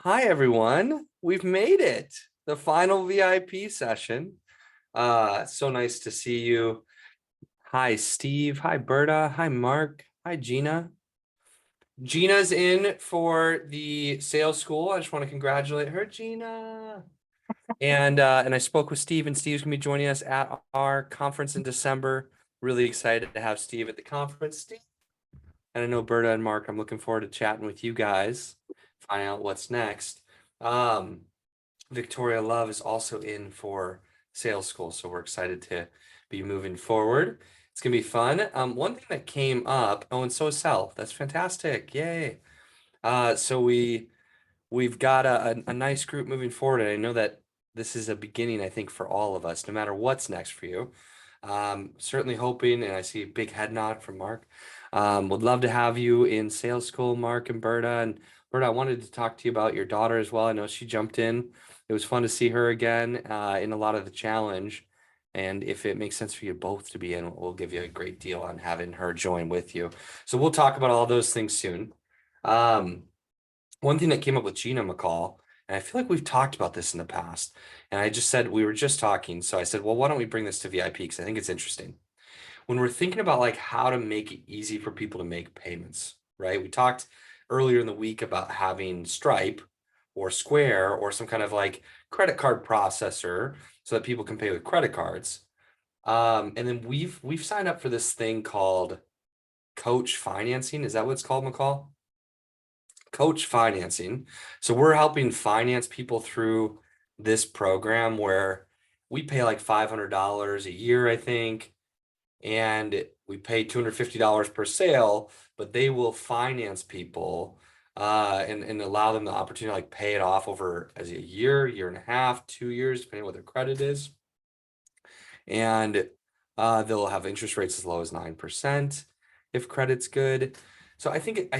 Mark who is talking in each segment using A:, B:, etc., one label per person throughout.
A: Hi, everyone. We've made it. The final VIP session. So nice to see you. Hi, Steve. Hi, Berta. Hi, Mark. Hi, Gina. Gina's in for the sales school. I just want to congratulate her, Gina. And I spoke with Steve, and Steve's gonna be joining us at our conference in December. Really excited to have Steve at the conference. Steve. And I know Berta and Mark, I'm looking forward to chatting with you guys, find out what's next. Um, Victoria Love is also in for sales school, so we're excited to be moving forward. It's gonna be fun. One thing that came up, oh, and so is Sal. That's fantastic. Yay. So we've got a nice group moving forward, and I know that this is a beginning, I think, for all of us, no matter what's next for you. Certainly hoping, and I see a big head nod from Mark. Would love to have you in sales school, Mark and Berta. And Berta, I wanted to talk to you about your daughter as well. I know she jumped in. It was fun to see her again in a lot of the challenge. And if it makes sense for you both to be in, we'll give you a great deal on having her join with you. So we'll talk about all those things soon. Um, One thing that came up with Gina McCall, and I feel like we've talked about this in the past, and I just said we were just talking. So I said, well, why don't we bring this to VIP? Because I think it's interesting. When we're thinking about like how to make it easy for people to make payments, right? We talked earlier in the week about having Stripe or Square or some kind of like credit card processor so that people can pay with credit cards. And then we've signed up for this thing called Coach Financing. Is that what it's called, McCall? Coach Financing. So we're helping finance people through this program where we pay like $500 a year, I think, and we pay $250 per sale, but they will finance people and allow them the opportunity to like pay it off over as a year and a half, 2 years, depending on what their credit is. And they'll have interest rates as low as 9% if credit's good. So I think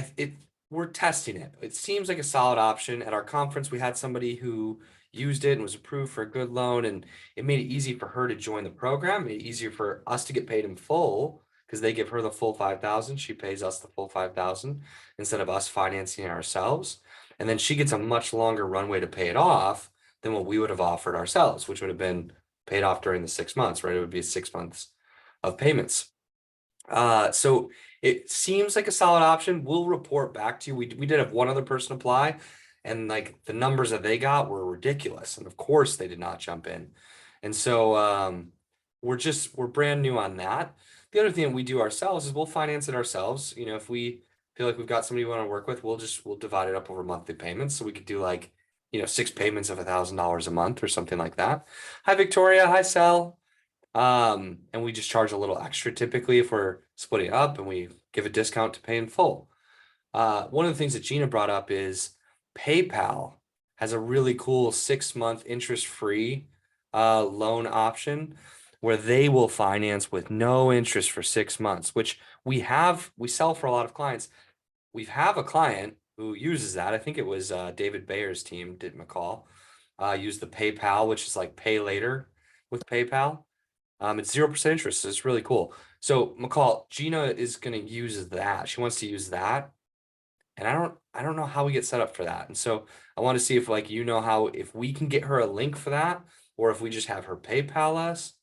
A: we're testing it. It seems like a solid option. At our conference, we had somebody who used it and was approved for a good loan, and it made it easy for her to join the program, made it easier for us to get paid in full because they give her the full 5,000. She pays us the full 5,000 instead of us financing it ourselves. And then she gets a much longer runway to pay it off than what we would have offered ourselves, which would have been paid off during the 6 months, right? It would be 6 months of payments. So it seems like a solid option. We'll report back to you. We did have one other person apply, and like the numbers that they got were ridiculous. And of course they did not jump in. And so we're brand new on that. The other thing that we do ourselves is we'll finance it ourselves. You know, if we feel like we've got somebody we want to work with, we'll divide it up over monthly payments. So we could do like, 6 payments of $1,000 a month or something like that. Hi, Victoria. Hi, Sal. And we just charge a little extra typically if we're splitting up and we give a discount to pay in full. One of the things that Gina brought up is PayPal has a really cool 6 month interest-free loan option where they will finance with no interest for 6 months, which we sell for a lot of clients. We have a client who uses that. I think it was David Bayer's team, did McCall, use the PayPal, which is like pay later with PayPal. It's 0% interest, so it's really cool. So McCall, Gina is gonna use that. She wants to use that. And I don't know how we get set up for that. And so I want to see if like how if we can get her a link for that or if we just have her PayPal us.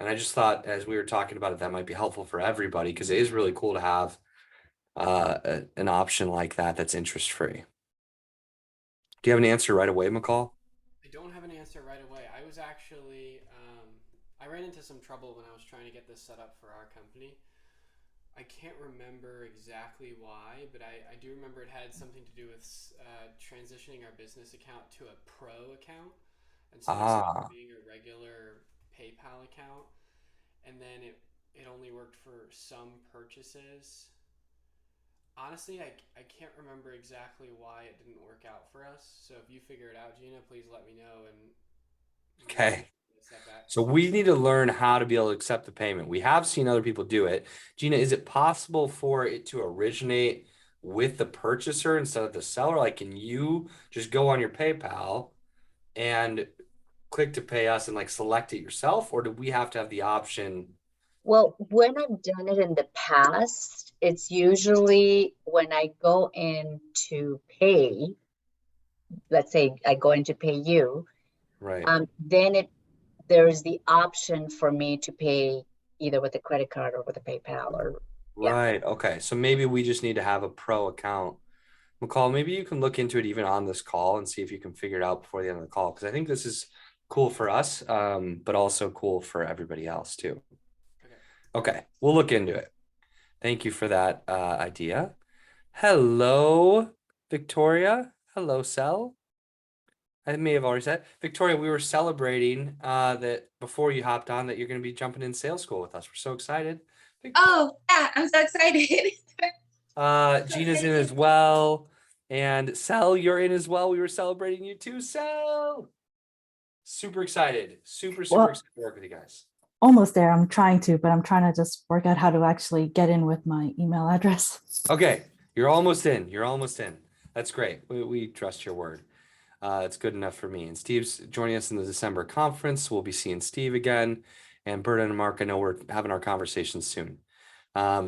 A: And I just thought as we were talking about it, that might be helpful for everybody because it is really cool to have an option like that that's interest free. Do you have an answer right away, McCall?
B: I don't have an answer right away. I ran into some trouble when I was trying to get this set up for our company. I can't remember exactly why, but I do remember it had something to do with transitioning our business account to a pro account. And so instead of
A: Ah,
B: being a regular PayPal account, and then it only worked for some purchases. Honestly, I can't remember exactly why it didn't work out for us. So if you figure it out, Gina, please let me know and maybe we
A: okay.
B: can set that
A: So we need to learn how to be able to accept the payment. We have seen other people do it. Gina, is it possible for it to originate with the purchaser instead of the seller? Like, can you just go on your PayPal and click to pay us and like select it yourself, or do we have to have the option?
C: Well, when I've done it in the past, it's usually when I go in to pay, let's say I'm going to pay you,
A: Right.
C: then there's the option for me to pay either with a credit card or with a PayPal or yeah.
A: Right. Okay. So maybe we just need to have a pro account. McCall, maybe you can look into it even on this call and see if you can figure it out before the end of the call. Because I think this is cool for us, but also cool for everybody else too.
B: Okay.
A: Okay. We'll look into it. Thank you for that idea. Hello, Victoria. Hello, Cell. I may have already said, Victoria, we were celebrating that before you hopped on that you're going to be jumping in sales school with us. We're so excited.
D: Oh, yeah, I'm so excited.
A: Gina's in as well. And Cell, you're in as well. We were celebrating you too, Cell. Super excited. Super
E: Well,
A: excited to work with you guys.
E: almost there. I'm trying to, but I'm trying to just work out how to actually get in with my email address.
A: Okay, you're almost in. You're almost in. That's great. We trust your word. It's good enough for me. And Steve's joining us in the December conference. We'll be seeing Steve again. And Berta and Mark, I know we're having our conversations soon.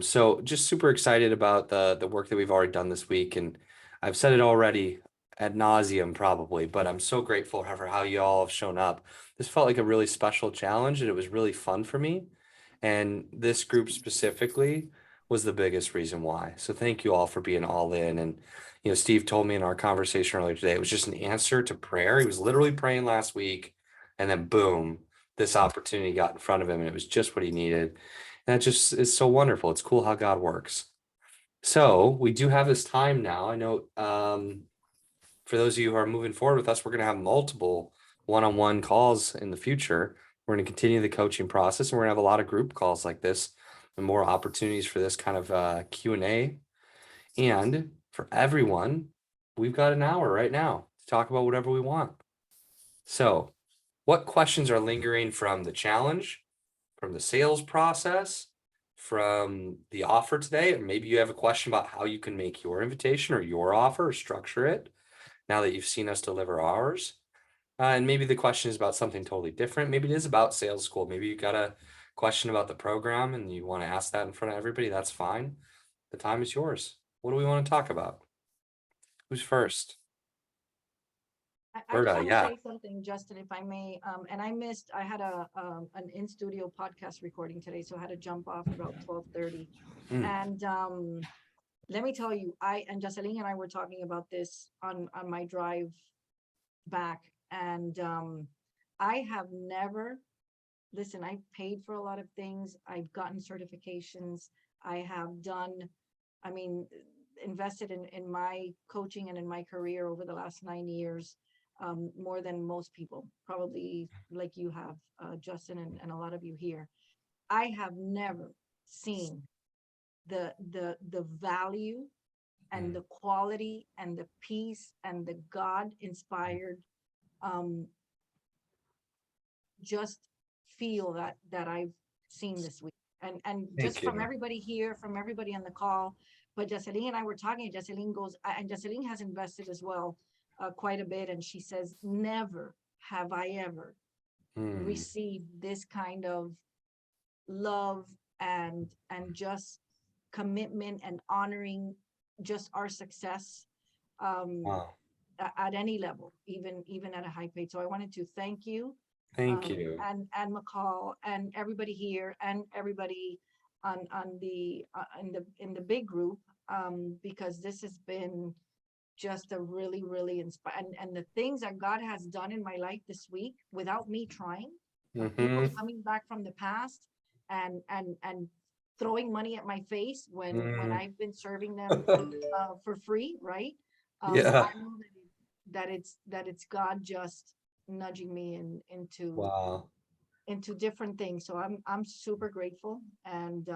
A: So just super excited about the work that we've already done this week. And I've said it already ad nauseum probably, but I'm so grateful for how you all have shown up. This felt like a really special challenge and it was really fun for me. And this group specifically was the biggest reason why. So thank you all for being all in. And, Steve told me in our conversation earlier today, it was just an answer to prayer. He was literally praying last week and then boom, this opportunity got in front of him and it was just what he needed. And that just is so wonderful. It's cool how God works. So we do have this time now. I know for those of you who are moving forward with us, we're going to have multiple one-on-one calls in the future. We're going to continue the coaching process and we're going to have a lot of group calls like this and more opportunities for this kind of Q&A. And for everyone, we've got an hour right now to talk about whatever we want. So what questions are lingering from the challenge, from the sales process, from the offer today? Or maybe you have a question about how you can make your invitation or your offer or structure it now that you've seen us deliver ours. And maybe the question is about something totally different. Maybe it is about sales school. Maybe you got a question about the program and you want to ask that in front of everybody. That's fine. The time is yours. What do we want to talk about? Who's first?
F: I
A: Berta,
F: just want to
A: yeah.
F: say something, Justin, if I may. And I had an in-studio podcast recording today, so I had to jump off about 12:30.
A: Mm.
F: And let me tell you, and Jocelyn and I were talking about this on my drive back, and I have never, listen, I've paid for a lot of things. I've gotten certifications. I have done, invested in my coaching and in my career over the last 9 years. More than most people, probably like you have, Justin, and a lot of you here. I have never seen the value and the quality and the peace and the God-inspired just feel that I've seen this week. And just from everybody here, from everybody on the call. But Jocelyn and I were talking, Jocelyn goes, and Jocelyn has invested as well. Quite a bit, and she says, never have I ever received this kind of love and just commitment and honoring just our success
A: Wow.
F: at any level, even at a high paid. So I wanted to thank you.
A: Thank you.
F: And McCall and everybody here and everybody on the in the big group, because this has been just a really inspiring, and the things that God has done in my life this week without me trying. People coming back from the past and throwing money at my face when I've been serving them for free, right?
A: Yeah.
F: I know that it's God just nudging me into
A: Wow.
F: into different things. So I'm super grateful and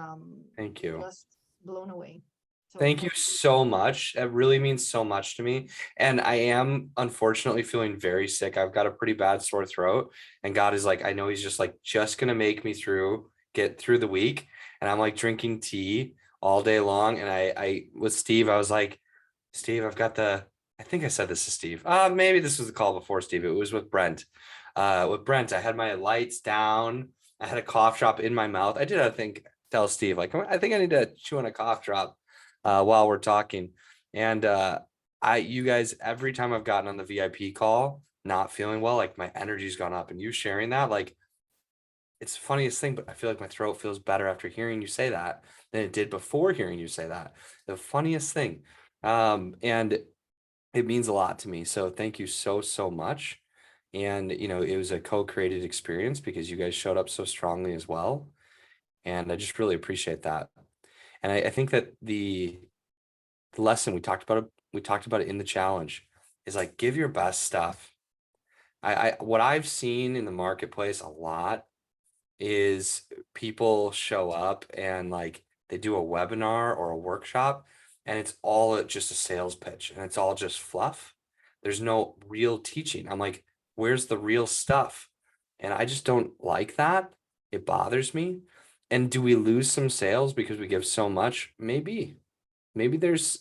A: Thank you.
F: just blown away. So
A: Thank you so much. It really means so much to me. And I am unfortunately feeling very sick. I've got a pretty bad sore throat. And God is like, I know he's just gonna make me get through the week. And I'm like drinking tea all day long. And I with Steve, I was like, Steve, I think I said this to Steve. Maybe this was the call before Steve. It was with Brent. With Brent, I had my lights down. I had a cough drop in my mouth. I tell Steve, I think I need to chew on a cough drop while we're talking. And you guys, every time I've gotten on the VIP call, not feeling well, like my energy's gone up, and you sharing that, like, it's the funniest thing, but I feel like my throat feels better after hearing you say that than it did before hearing you say that. The funniest thing. And it means a lot to me. So thank you so, so much. And, it was a co-created experience because you guys showed up so strongly as well. And I just really appreciate that. And I think that the lesson we talked about it in the challenge is like, give your best stuff. What I've seen in the marketplace a lot is people show up and like they do a webinar or a workshop and it's all just a sales pitch and it's all just fluff. There's no real teaching. I'm like, where's the real stuff? And I just don't like that. It bothers me. And do we lose some sales because we give so much? Maybe. Maybe there's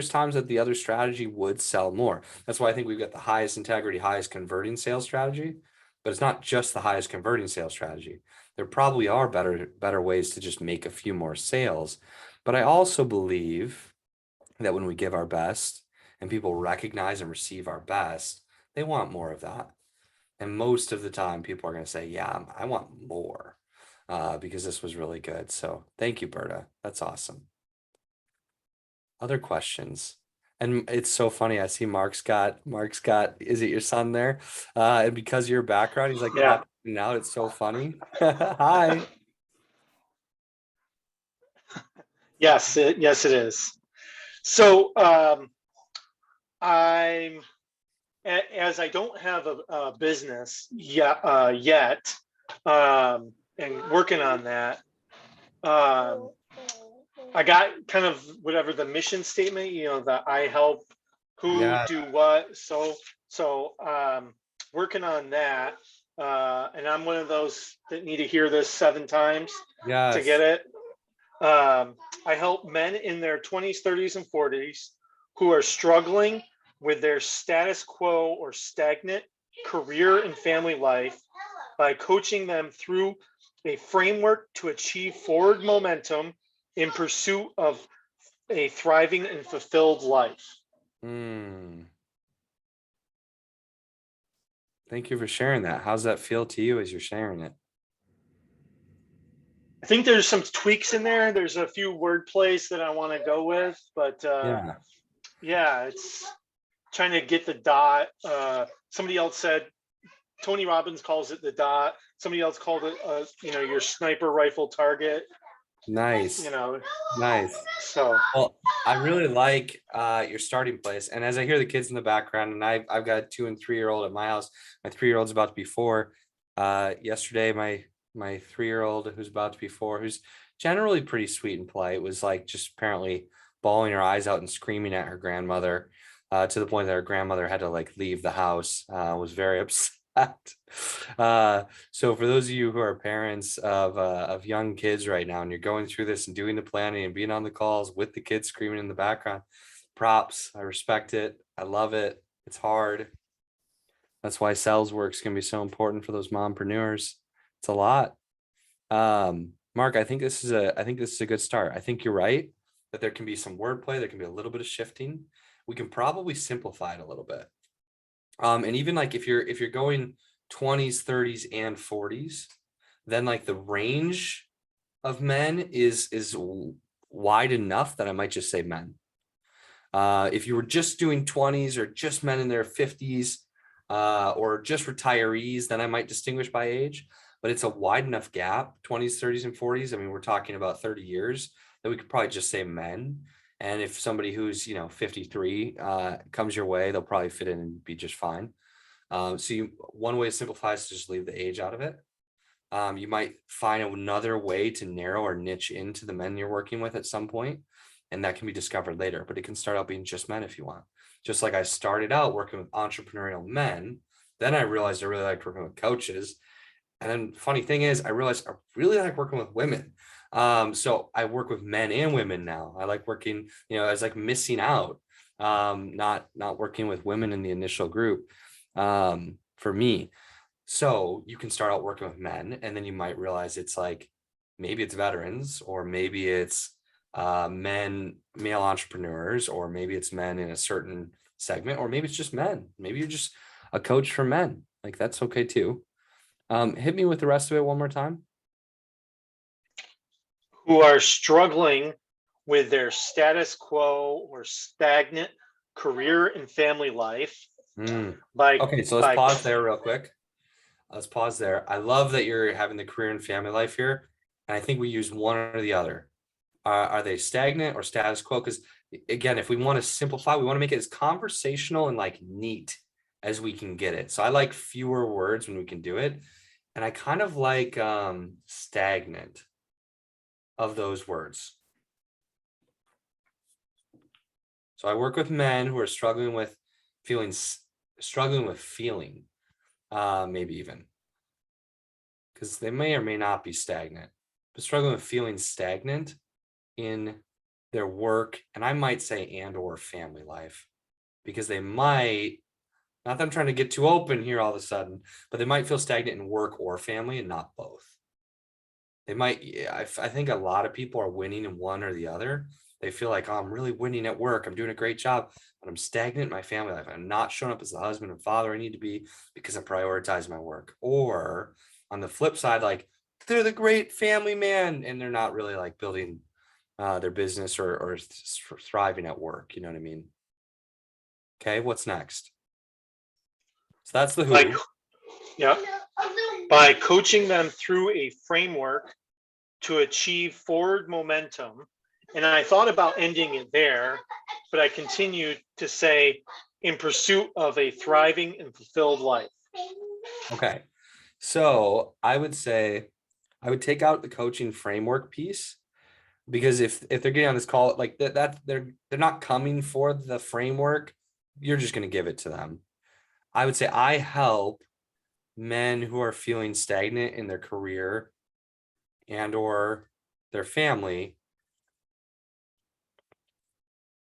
A: times that the other strategy would sell more. That's why I think we've got the highest integrity, highest converting sales strategy, but it's not just the highest converting sales strategy. There probably are better ways to just make a few more sales. But I also believe that when we give our best and people recognize and receive our best, they want more of that. And most of the time, people are going to say, yeah, I want more because this was really good. So thank you, Berta. That's awesome. Other questions? And it's so funny. I see Mark's got, is it your son there? And because of your background, he's like,
G: Yeah.
A: now it's so funny. Hi.
G: Yes, yes, it is. So as I don't have a business yet, and working on that, I got kind of whatever the mission statement, that I help who
A: Yeah.
G: do what. So working on that, and I'm one of those that need to hear this 7 times
A: Yes.
G: to get it. I help men in their 20s, 30s, and 40s who are struggling with their status quo or stagnant career and family life by coaching them through a framework to achieve forward momentum in pursuit of a thriving and fulfilled life.
A: Thank you for sharing that. How's that feel to you as you're sharing it?
G: I think there's some tweaks in there. There's a few word plays that I want to go with, but yeah, it's trying to get the dot. Somebody else said, Tony Robbins calls it the dot. Somebody else called it, your sniper rifle target.
A: Nice. Nice.
G: So,
A: well, I really like your starting place. And as I hear the kids in the background, and I've got a 2 and 3-year-old at my house. My 3-year-old's about to be 4. Yesterday, my 3-year-old who's about to be 4, who's generally pretty sweet and polite, was like just apparently bawling her eyes out and screaming at her grandmother to the point that her grandmother had to like leave the house. Was very upset. So for those of you who are parents of young kids right now, and you're going through this and doing the planning and being on the calls with the kids screaming in the background, props. I respect it. I love it. It's hard. That's why sales work's gonna be so important for those mompreneurs. It's a lot. Mark, I think this is a good start. I think you're right that there can be some wordplay, there can be a little bit of shifting. We can probably simplify it a little bit. And even like if you're going 20s, 30s, and 40s, then like the range of men is wide enough that I might just say men. If you were just doing 20s or just men in their 50s, or just retirees, then I might distinguish by age. But it's a wide enough gap, 20s, 30s, and 40s. I mean, we're talking about 30 years, that we could probably just say men. And if somebody who's, 53 comes your way, they'll probably fit in and be just fine. So one way to simplify is to just leave the age out of it. You might find another way to narrow or niche into the men you're working with at some point, and that can be discovered later. But it can start out being just men if you want. Just like I started out working with entrepreneurial men, then I realized I really liked working with coaches. And then funny thing is, I realized I really like working with women. So I work with men and women now. I like working, I was like missing out, not working with women in the initial group for me. So you can start out working with men, and then you might realize it's like, maybe it's veterans, or maybe it's male entrepreneurs, or maybe it's men in a certain segment, or maybe it's just men. Maybe you're just a coach for men. Like that's okay too. Hit me with the rest of it one more time.
G: Who are struggling with their status quo or stagnant career and family life by
A: Okay, so let's
G: by
A: pause there real quick. Let's pause there. I love that you're having the career and family life here. And I think we use one or the other. Are they stagnant or status quo? Because again, if we want to simplify, we want to make it as conversational and like neat as we can get it. So I like fewer words when we can do it. And I kind of like stagnant of those words. So I work with men who are struggling with feelings, feeling, maybe even, because they may or may not be stagnant, but struggling with feeling stagnant in their work, and I might say and or family life, because they might, not that I'm trying to get too open here all of a sudden, but they might feel stagnant in work or family and not both. They might, I think a lot of people are winning in one or the other. They feel like, oh, I'm really winning at work, I'm doing a great job, but I'm stagnant in my family life. I'm not showing up as the husband and father I need to be because I prioritize my work. Or on the flip side, like they're the great family man and they're not really like building their business or thriving at work. You know what I mean? Okay, what's next? So that's the who.
G: Like, yeah, by coaching them through a framework to achieve forward momentum. And I thought about ending it there, but I continued to say, in pursuit of a thriving and fulfilled life.
A: Okay, so I would say I would take out the coaching framework piece, because if they're getting on this call like that they're not coming for the framework, you're just going to give it to them. I would say I help men who are feeling stagnant in their career and or their family.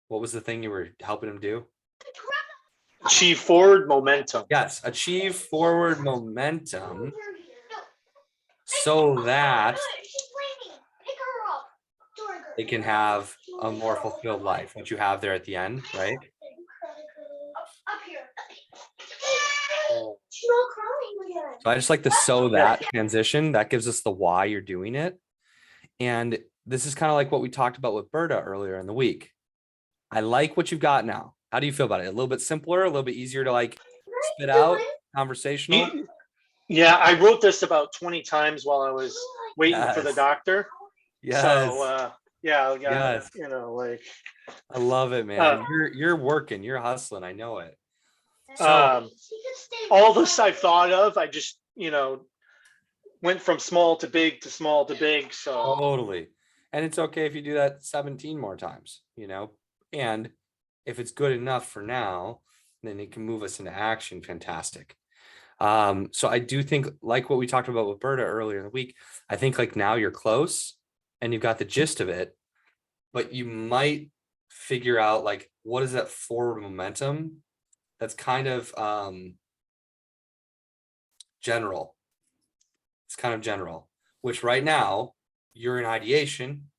A: What was the thing you were helping them do?
G: Achieve forward momentum.
A: Yes, achieve forward momentum so that they can have a more fulfilled life, what you have there at the end, right? So I just like the so that transition. That gives us the why you're doing it. And this is kind of like what we talked about with Berta earlier in the week. I like what you've got now. How do you feel about it? A little bit simpler, a little bit easier to like spit out, conversational?
G: Yeah, I wrote this about 20 times while I was waiting for the
A: Yes.
G: doctor.
A: Yes.
G: So yeah,
A: Yes.
G: you know, like
A: I love it, man. You're working, you're hustling. I know it. So
G: all this I've thought of, I just, went from small to big to small to big. So
A: totally. And it's okay if you do that 17 more times, and if it's good enough for now, then it can move us into action. Fantastic. So I do think, like what we talked about with Berta earlier in the week, I think like now you're close and you've got the gist of it, but you might figure out like, what is that forward momentum that's kind of general. It's kind of general, which right now you're in ideation.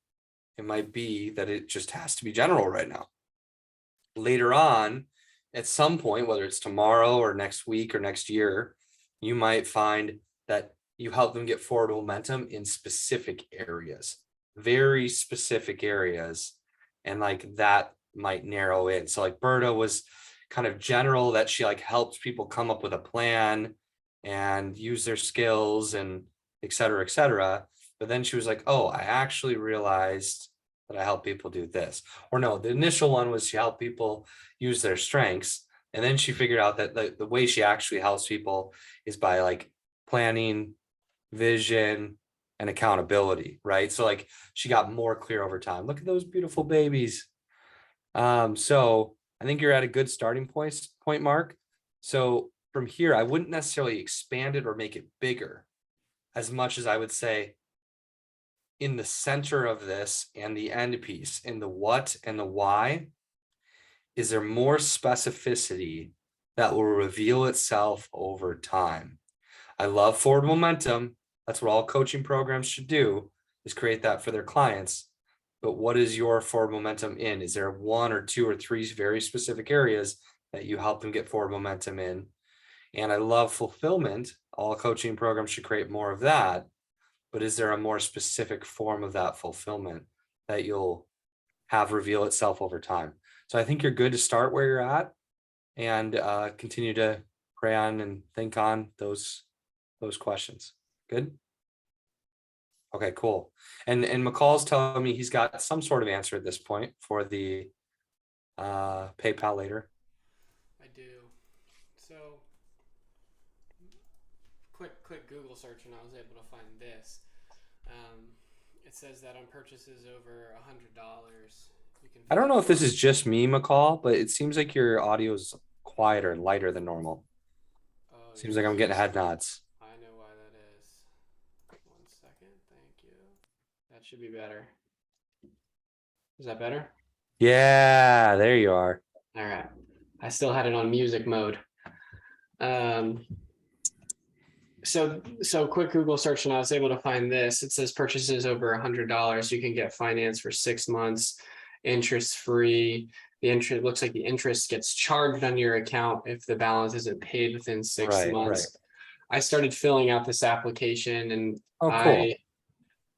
A: It might be that it just has to be general right now. Later on, at some point, whether it's tomorrow or next week or next year, you might find that you help them get forward momentum in specific areas, very specific areas. And like that might narrow in. So like Berta was kind of general, that she like helps people come up with a plan and use their skills and et cetera, et cetera. But then she was like, oh, I actually realized that I help people do this. Or no, the initial one was she helped people use their strengths. And then she figured out that the way she actually helps people is by like planning, vision, and accountability, right? So like she got more clear over time. Look at those beautiful babies. So I think you're at a good starting point, Mark. So from here, I wouldn't necessarily expand it or make it bigger as much as I would say in the center of this and the end piece, in the what and the why, is there more specificity that will reveal itself over time? I love forward momentum. That's what all coaching programs should do, is create that for their clients. But what is your forward momentum in? Is there one or two or three very specific areas that you help them get forward momentum in. And I love fulfillment. All coaching programs should create more of that. But is there a more specific form of that fulfillment that you'll have reveal itself over time? So I think you're good to start where you're at and continue to pray on and think on those questions. Good. Okay, cool. And McCall's telling me he's got some sort of answer at this point for the PayPal later.
B: I do. So quick Google search and I was able to find this. It says that on purchases over $100, you can.
A: I don't know if this is just me, McCall, but it seems like your audio is quieter and lighter than normal.
B: Oh,
A: Seems like I'm getting head nods.
B: I know why that is. 1 second. Thank you. That should be better. Is that better?
A: Yeah, there you are.
B: All right. I still had it on music mode. So quick Google search and I was able to find this. It says purchases over $100, you can get finance for 6 months, interest free. The interest looks like the interest gets charged on your account if the balance isn't paid within 6
A: Right,
B: months. I started filling out this application and
A: Oh, cool.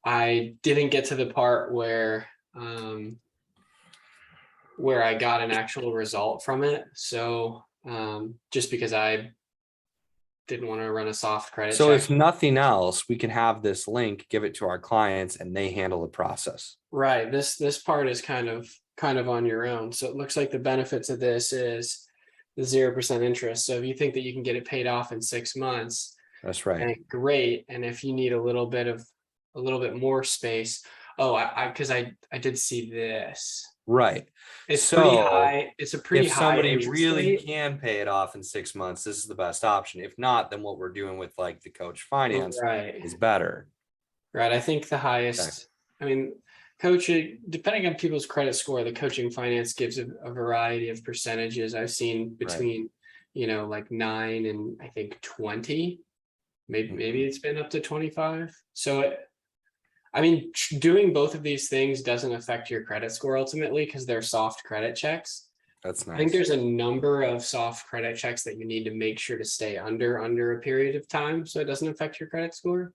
B: I didn't get to the part where I got an actual result from it. So just because I didn't want to run a soft credit
A: So
B: check.
A: if nothing else, we can have this link, give it to our clients and they handle the process.
B: Right. This part is kind of on your own. So it looks like the benefits of this is the 0% interest. So if you think that you can get it paid off in 6 months,
A: That's right.
B: then great. And if you need a little bit more space, because I did see this.
A: Right.
B: It's pretty
A: So,
B: high. It's a pretty
A: If
B: high
A: somebody
B: interest
A: really
B: rate.
A: can pay it off in 6 months, this is the best option. If not, then what we're doing with like the coach finance
B: Right.
A: is better.
B: Right. I think the highest, I mean, coaching, depending on people's credit score, the coaching finance gives a variety of percentages. I've seen between, like 9 and I think 20. Maybe it's been up to 25. So doing both of these things doesn't affect your credit score ultimately because they're soft credit checks.
A: That's
B: I think
A: nice.
B: there's a number of soft credit checks that you need to make sure to stay under a period of time so it doesn't affect your credit score.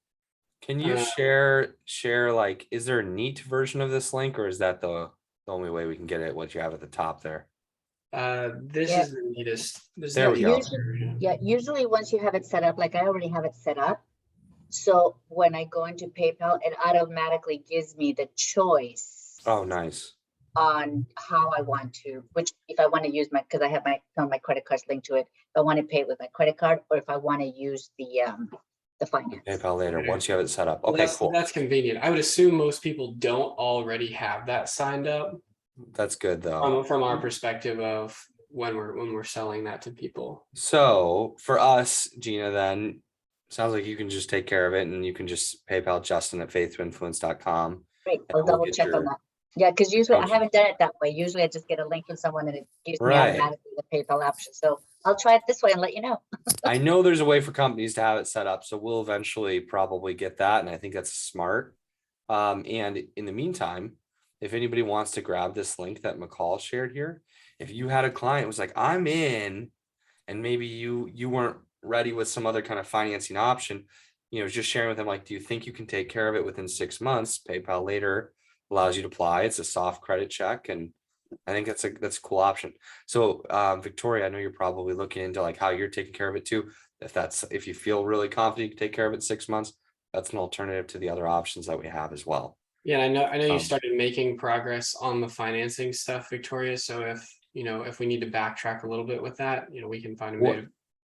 A: Can you share like, is there a neat version of this link or is that the only way we can get it, what you have at the top there?
B: This
C: Yeah.
B: is the neatest. This is
A: There
B: the
A: we go.
B: neatest version.
C: Yeah, usually once you have it set up, like I already have it set up. So when I go into PayPal, it automatically gives me the choice
A: Oh, nice.
C: on how I want to, which if I want to use because I have my credit cards linked to it, if I want to pay it with my credit card or if I want to use the finance.
A: PayPal later, once you have it set up.
B: Well,
A: Okay, cool.
B: That's convenient. I would assume most people don't already have that signed up
A: That's good though.
B: from our perspective of when we're selling that to people.
A: So for us, Gina, then sounds like you can just take care of it and you can just PayPal Justin at faithtoinfluence.com.
C: Great,
A: and
C: I'll
A: we'll
C: double
A: get
C: check on
A: your-
C: that. Yeah, because usually I
A: Okay.
C: haven't done it that way. Usually I just get a link from someone and it gives me
A: Right.
C: automatically the PayPal option. So I'll try it this way and let you know.
A: I know there's a way for companies to have it set up, so we'll eventually probably get that, and I think that's smart. And in the meantime, if anybody wants to grab this link that McCall shared here, if you had a client who was like, I'm in, and maybe you weren't ready with some other kind of financing option, just sharing with them, like, do you think you can take care of it within 6 months? PayPal later allows you to apply. It's a soft credit check, and I think that's a cool option. So Victoria, I know you're probably looking into like how you're taking care of it too. If you feel really confident you can take care of it in 6 months, that's an alternative to the other options that we have as well.
B: Yeah, I know you
A: Um,
B: started making progress on the financing stuff, Victoria. So if we need to backtrack a little bit with that, we can find a way to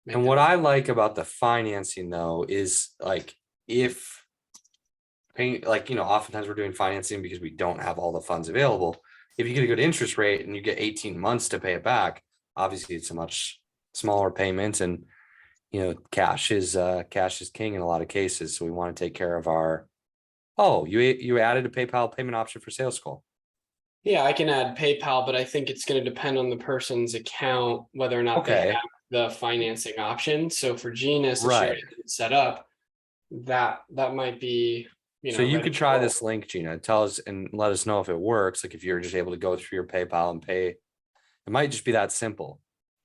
B: make
A: And
B: that
A: what I like about the financing though is like if paying, like, oftentimes we're doing financing because we don't have all the funds available. If you get a good interest rate and you get 18 months to pay it back, obviously it's a much smaller payment, and cash is king in a lot of cases. So we want to take care of our. Oh, you added a PayPal payment option for Sales Call.
B: Yeah, I can add PayPal, but I think it's going to depend on the person's account whether or not they
A: Okay.
B: have the financing option. So for Gina, since she
A: Right.
B: already has it set up, that might be,
A: So you
B: ready
A: could
B: to
A: try
B: roll.
A: this link, Gina. Tell us and let us know if it works. Like if you're just able to go through your PayPal and pay, it might just be that simple.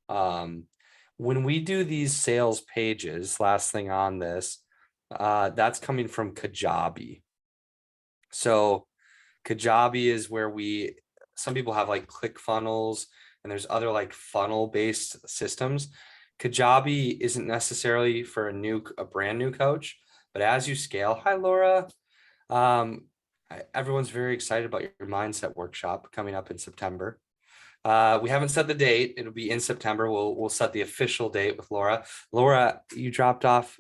A: When we do these sales pages, last thing on this, that's coming from Kajabi. So Kajabi is where some people have like ClickFunnels, and there's other like funnel based systems. Kajabi isn't necessarily for a brand new coach, but as you scale, hi Laura. Everyone's very excited about your mindset workshop coming up in September. We haven't set the date. It'll be in September. We'll set the official date with Laura. Laura, you dropped off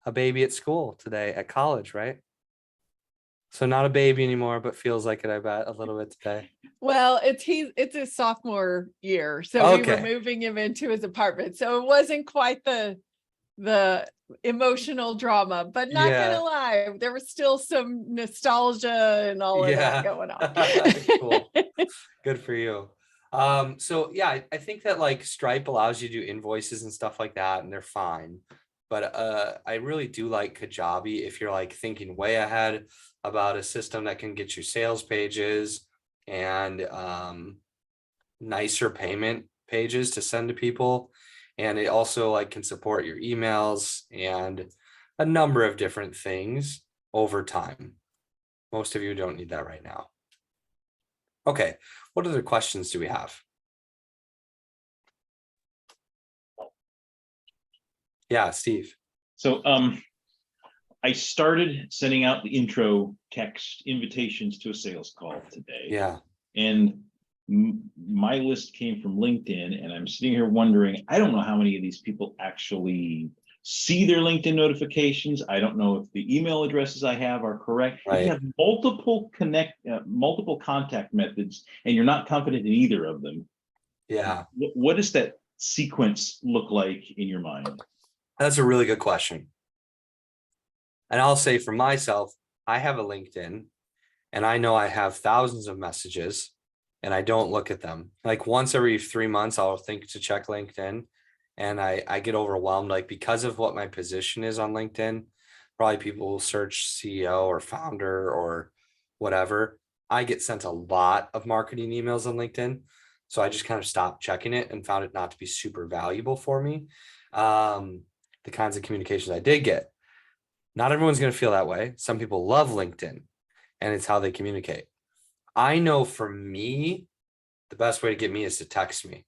A: a baby at school today at college, right? So not a baby anymore, but feels like it, I bet, a little bit today.
H: Well, it's his sophomore year, so we were
A: Okay.
H: moving him into his apartment, so it wasn't quite the emotional drama, but not
A: Yeah.
H: gonna lie, there was still some nostalgia and all of
A: Yeah.
H: that going on.
A: Cool. Good for you. So yeah, I think that like Stripe allows you to do invoices and stuff like that, and they're fine. But I really do like Kajabi if you're like thinking way ahead about a system that can get you sales pages and nicer payment pages to send to people. And it also like can support your emails and a number of different things over time. Most of you don't need that right now. Okay, what other questions do we have? Yeah, Steve.
I: So I started sending out the intro text invitations to a sales call today.
A: Yeah.
I: And my list came from LinkedIn, and I'm sitting here wondering, I don't know how many of these people actually see their LinkedIn notifications. I don't know if the email addresses I have are correct.
A: Right.
I: If you have multiple contact methods, and you're not confident in either of them.
A: Yeah,
I: What does that sequence look like in your mind?
A: that's a really good question. And I'll say for myself, I have a LinkedIn and I know I have thousands of messages and I don't look at them. Like once every 3 months, I'll think to check LinkedIn, and I get overwhelmed, like because of what my position is on LinkedIn. Probably people will search CEO or founder or whatever. I get sent a lot of marketing emails on LinkedIn. So I just kind of stopped checking it and found it not to be super valuable for me. The kinds of communications I did get. Not everyone's going to feel that way. Some people love LinkedIn and it's how they communicate. I know for me, the best way to get me is to text me.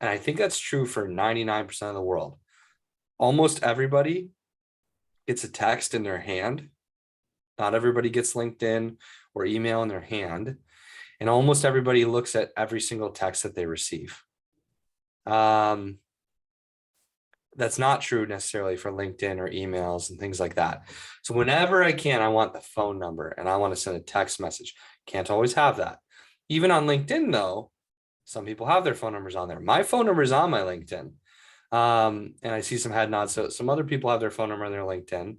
A: And I think that's true for 99% of the world. Almost everybody gets a text in their hand. Not everybody gets LinkedIn or email in their hand. And almost everybody looks at every single text that they receive. That's not true necessarily for LinkedIn or emails and things like that. So whenever I can, I want the phone number and I want to send a text message. Can't always have that. Even on LinkedIn though, some people have their phone numbers on there. My phone number is on my LinkedIn. And I see some head nods. So some other people have their phone number on their LinkedIn.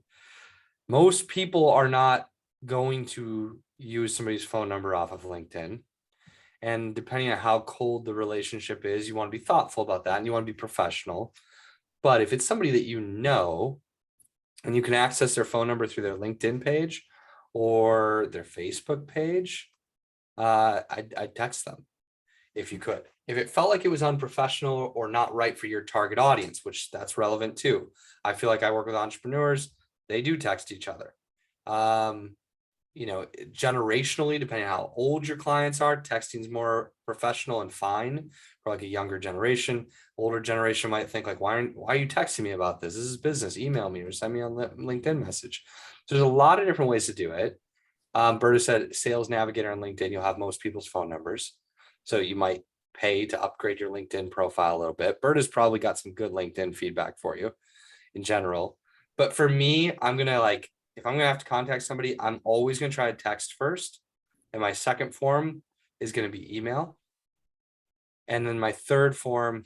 A: Most people are not going to use somebody's phone number off of LinkedIn. And depending on how cold the relationship is, you want to be thoughtful about that and you want to be professional. But if it's somebody that you know, and you can access their phone number through their LinkedIn page or their Facebook page, I'd text them if you could. If it felt like it was unprofessional or not right for your target audience, which that's relevant too. I feel like I work with entrepreneurs, they do text each other. Generationally, depending on how old your clients are, texting is more professional and fine for like a younger generation. Older generation might think like, why are you texting me about this? This is business. Email me or send me on the LinkedIn message. So there's a lot of different ways to do it. Berta said Sales Navigator on LinkedIn, you'll have most people's phone numbers. So you might pay to upgrade your LinkedIn profile a little bit. Berta's probably got some good LinkedIn feedback for you in general. But for me, if I'm gonna have to contact somebody, I'm always gonna try to text first. And my second form is gonna be email. And then my third form,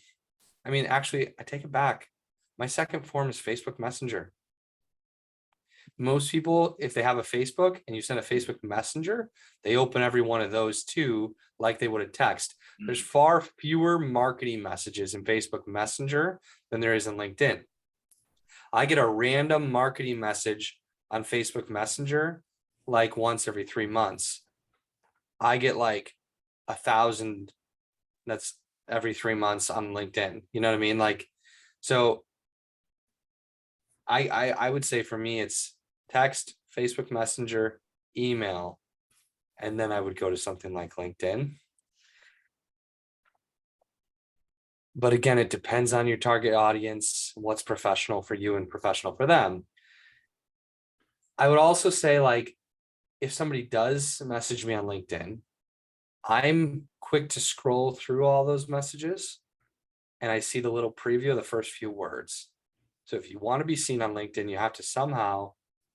A: actually, I take it back. My second form is Facebook Messenger. Most people, if they have a Facebook and you send a Facebook Messenger, they open every one of those too, like they would a text. There's far fewer marketing messages in Facebook Messenger than there is in LinkedIn. I get a random marketing message on Facebook Messenger like once every 3 months. I get like 1,000. That's every 3 months on LinkedIn. You know what I mean? Like, so I would say for me, it's text, Facebook Messenger, email, and then I would go to something like LinkedIn. But again, it depends on your target audience, what's professional for you and professional for them. I would also say, like, if somebody does message me on LinkedIn, I'm quick to scroll through all those messages and I see the little preview of the first few words. So if you want to be seen on LinkedIn, you have to somehow,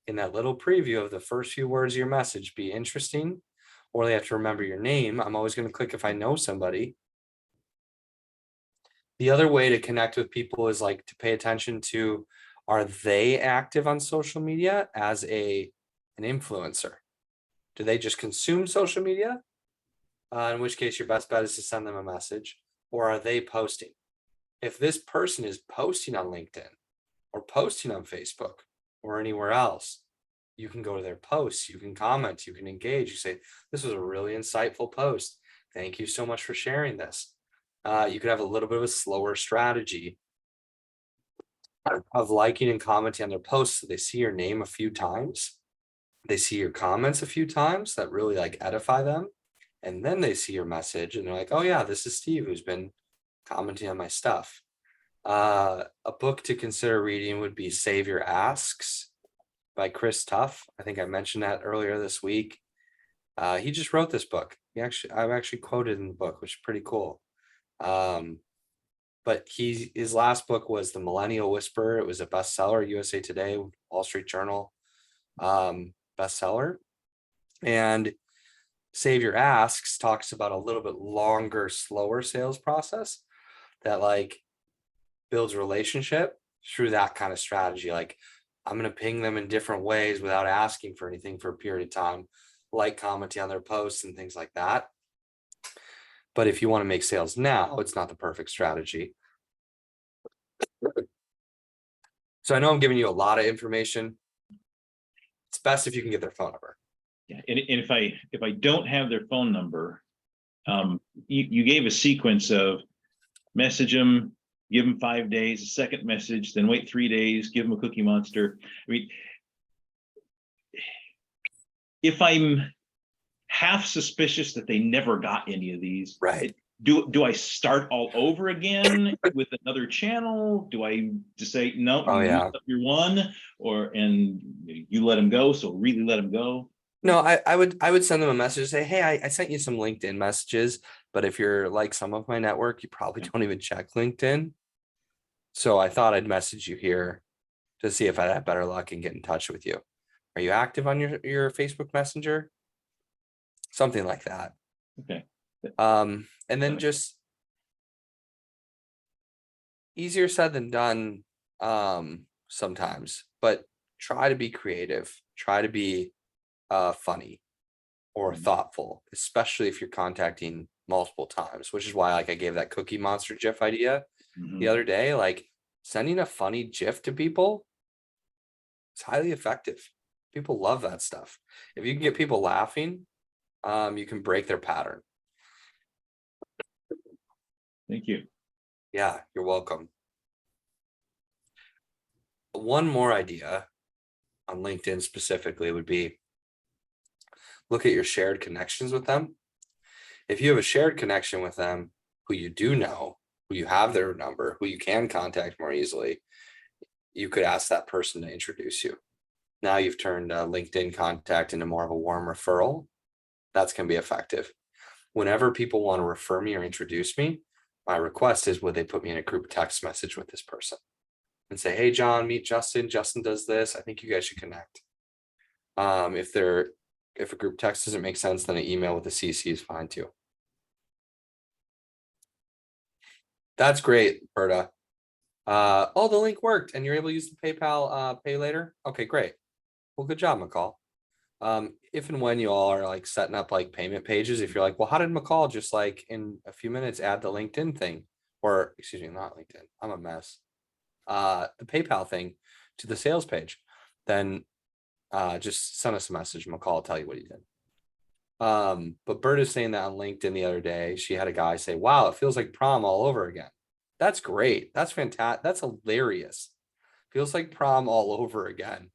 A: in that little preview of the first few words of your message, be interesting, or they have to remember your name. I'm always going to click if I know somebody. The other way to connect with people is like to pay attention to, are they active on social media as an influencer? Do they just consume social media? In which case your best bet is to send them a message. Or are they posting? If this person is posting on LinkedIn or posting on Facebook or anywhere else, you can go to their posts, you can comment, you can engage. You say, this was a really insightful post. Thank you so much for sharing this. You could have a little bit of a slower strategy of liking and commenting on their posts so they see your name a few times. They see your comments a few times that really like edify them. And then they see your message and they're like, oh yeah, this is Steve who's been commenting on my stuff. A book to consider reading would be Save Your Asks by Chris Tuff. I think I mentioned that earlier this week. He just wrote this book. I'm actually quoted in the book, which is pretty cool. But his last book was The Millennial Whisperer. It was a bestseller, USA Today, Wall Street Journal bestseller. And Save Your Asks talks about a little bit longer, slower sales process that like builds relationship through that kind of strategy. Like, I'm going to ping them in different ways without asking for anything for a period of time, like commenting on their posts and things like that. But if you want to make sales now, it's not the perfect strategy. So I know I'm giving you a lot of information. It's best if you can get their phone number.
I: Yeah, and if I don't have their phone number, you gave a sequence of message them, give them 5 days, a second message, then wait 3 days, give them a Cookie Monster. I mean, if I'm half suspicious that they never got any of these,
A: Right.
I: Do I start all over again with another channel? Do I just say no?
A: Oh, yeah.
I: You're one, and you let them go. So really let them go.
A: No, I would send them a message, say, hey, I sent you some LinkedIn messages, but if you're like some of my network, you probably don't even check LinkedIn. So I thought I'd message you here to see if I'd have better luck and get in touch with you. Are you active on your Facebook Messenger? Something like that.
I: Okay.
A: And then just easier said than done sometimes, but try to be creative, try to be funny or thoughtful, especially if you're contacting multiple times, which is why like I gave that Cookie Monster GIF idea the other day. Like, sending a funny GIF to people, it's highly effective. People love that stuff. If you can get people laughing, you can break their pattern.
I: Thank you.
A: Yeah, you're welcome. One more idea on LinkedIn specifically would be look at your shared connections with them. If you have a shared connection with them, who you do know, who you have their number, who you can contact more easily, you could ask that person to introduce you. Now you've turned a LinkedIn contact into more of a warm referral. That's going to be effective. Whenever people want to refer me or introduce me, my request is, would they put me in a group text message with this person and say, hey, John, meet Justin. Justin does this. I think you guys should connect. If a group text doesn't make sense, then an email with a CC is fine too. That's great, Berta. Oh, the link worked and you're able to use the PayPal pay later. Okay, great. Well, good job, McCall. If and when you all are like setting up like payment pages, if you're like, well, how did McCall just like in a few minutes add the LinkedIn thing, or excuse me, not LinkedIn, I'm a mess. The PayPal thing to the sales page, then just send us a message. McCall will tell you what he did. But Bert is saying that on LinkedIn the other day. She had a guy say, wow, it feels like prom all over again. That's great. That's fantastic. That's hilarious. Feels like prom all over again.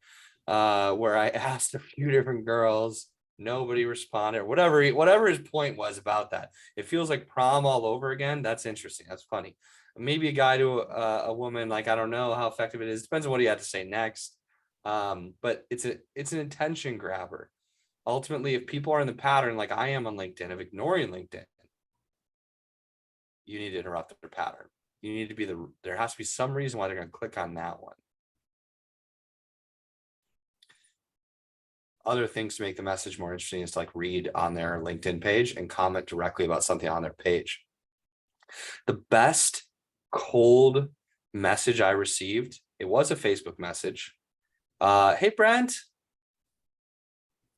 A: Where I asked a few different girls, nobody responded, or whatever his point was about that. It feels like prom all over again. That's interesting. That's funny. Maybe a guy to a woman, like, I don't know how effective it is. Depends on what he had to say next. But it's an attention grabber. Ultimately, if people are in the pattern like I am on LinkedIn of ignoring LinkedIn, you need to interrupt their pattern. You need to be there has to be some reason why they're going to click on that one. Other things to make the message more interesting is to like read on their LinkedIn page and comment directly about something on their page. The best cold message I received, it was a Facebook message. Hey, Brent.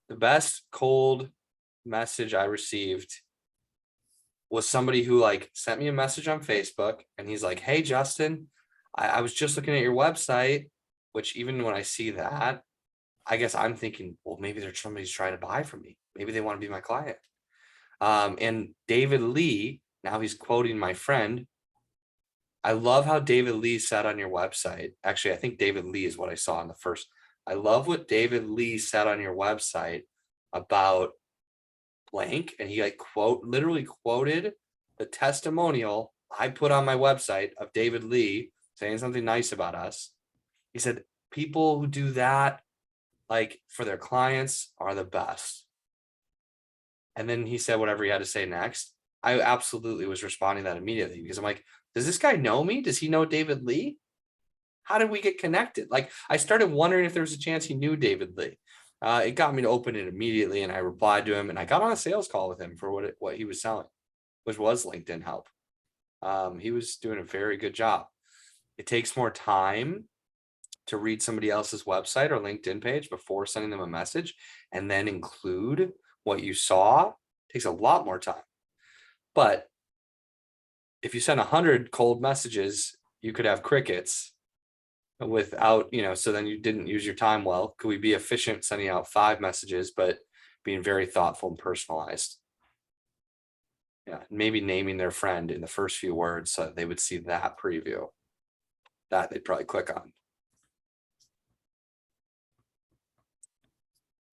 A: The best cold message I received was somebody who like sent me a message on Facebook and he's like, hey, Justin, I was just looking at your website, which even when I see that, I guess I'm thinking, well, maybe there's somebody's trying to buy from me. Maybe they want to be my client. And David Lee, now he's quoting my friend. I love how David Lee said on your website. Actually, I think David Lee is what I saw in the first. I love what David Lee said on your website about blank. And he like literally quoted the testimonial I put on my website of David Lee saying something nice about us. He said, people who do that, like for their clients, are the best. And then he said whatever he had to say next. I absolutely was responding to that immediately because I'm like, does this guy know me? Does he know David Lee? How did we get connected? Like, I started wondering if there was a chance he knew David Lee. It got me to open it immediately, and I replied to him, and I got on a sales call with him for what he was selling, which was LinkedIn help. He was doing a very good job. It takes more time to read somebody else's website or LinkedIn page before sending them a message and then include what you saw. It takes a lot more time. But if you send 100 cold messages, you could have crickets without, so then you didn't use your time well. Could we be efficient sending out 5 messages, but being very thoughtful and personalized? Yeah, maybe naming their friend in the first few words so that they would see that preview. That they'd probably click on.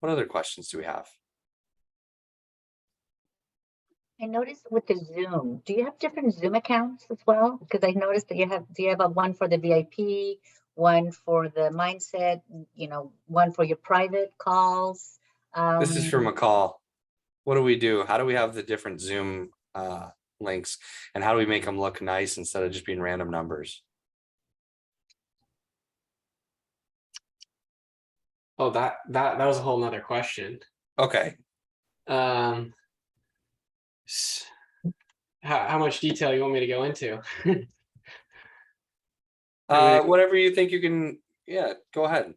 A: What other questions do we have?
C: I noticed with the Zoom, do you have different Zoom accounts as well? Because I noticed that do you have a one for the VIP, one for the mindset, one for your private calls?
A: This is from a call. What do we do? How do we have the different Zoom links, and how do we make them look nice instead of just being random numbers?
B: Oh, that was a whole nother question.
A: Okay.
B: How much detail you want me to go into?
A: Whatever you think you can. Yeah, go ahead.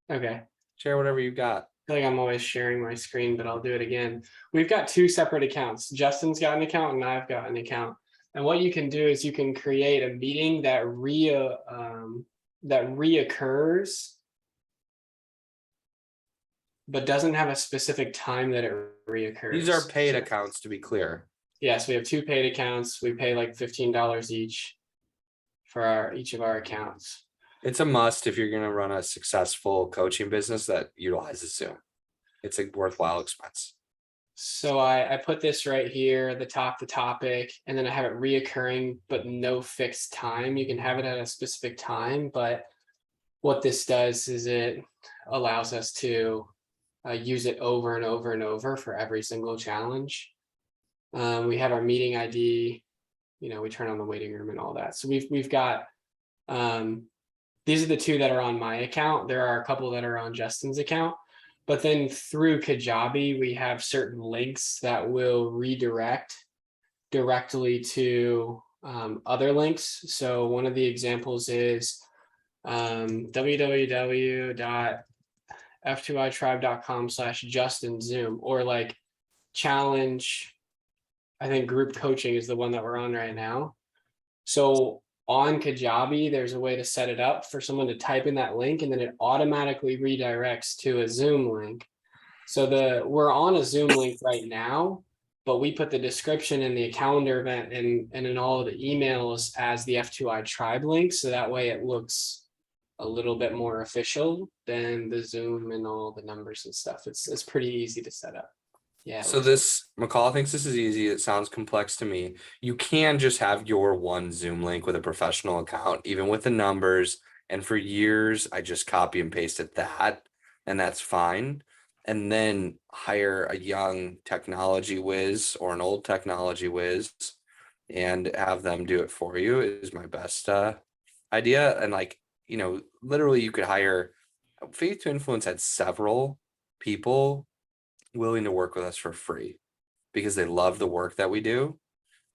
B: Okay.
A: Share whatever you got.
B: I feel like I'm always sharing my screen, but I'll do it again. We've got 2 separate accounts. Justin's got an account and I've got an account. And what you can do is you can create a meeting that reoccurs, but doesn't have a specific time that it reoccurs.
A: These are paid accounts, to be clear.
B: Yes, we have 2 paid accounts. We pay like $15 each for each of our accounts.
A: It's a must if you're going to run a successful coaching business that utilizes Zoom. It's a worthwhile expense.
B: So I put this right here at the top, the topic, and then I have it reoccurring, but no fixed time. You can have it at a specific time, but what this does is it allows us to use it over and over and over for every single challenge. We have our meeting ID, we turn on the waiting room and all that. So we've got, these are the 2 that are on my account. There are a couple that are on Justin's account, but then through Kajabi, we have certain links that will redirect directly to other links. So one of the examples is www.f2itribe.com/JustinZoom, or like challenge. I think group coaching is the one that we're on right now. So on Kajabi, there's a way to set it up for someone to type in that link, and then it automatically redirects to a Zoom link. So we're on a Zoom link right now, but we put the description in the calendar event and in all of the emails as the F2I tribe link. So that way it looks a little bit more official than the Zoom and all the numbers and stuff. It's pretty easy to set up. Yeah.
A: So this, McCall thinks this is easy. It sounds complex to me. You can just have your one Zoom link with a professional account, even with the numbers. And for years, I just copy and pasted that, and that's fine. And then hire a young technology whiz or an old technology whiz and have them do it for you is my best idea. And like, you know, literally you could hire, Faith to Influence had several people willing to work with us for free because they love the work that we do,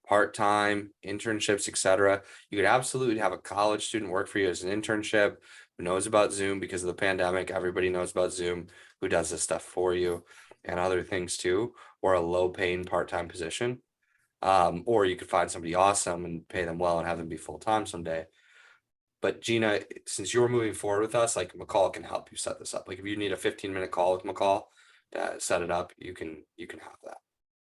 A: part-time internships, etc. You could absolutely have a college student work for you as an internship who knows about Zoom because of the pandemic. Everybody knows about Zoom, who does this stuff for you and other things too, or a low paying part-time position. Or you could find somebody awesome and pay them well and have them be full-time someday. But Gina, since you're moving forward with us, like McCall can help you set this up. Like if you need a 15-minute call with McCall to set it up, you can have that.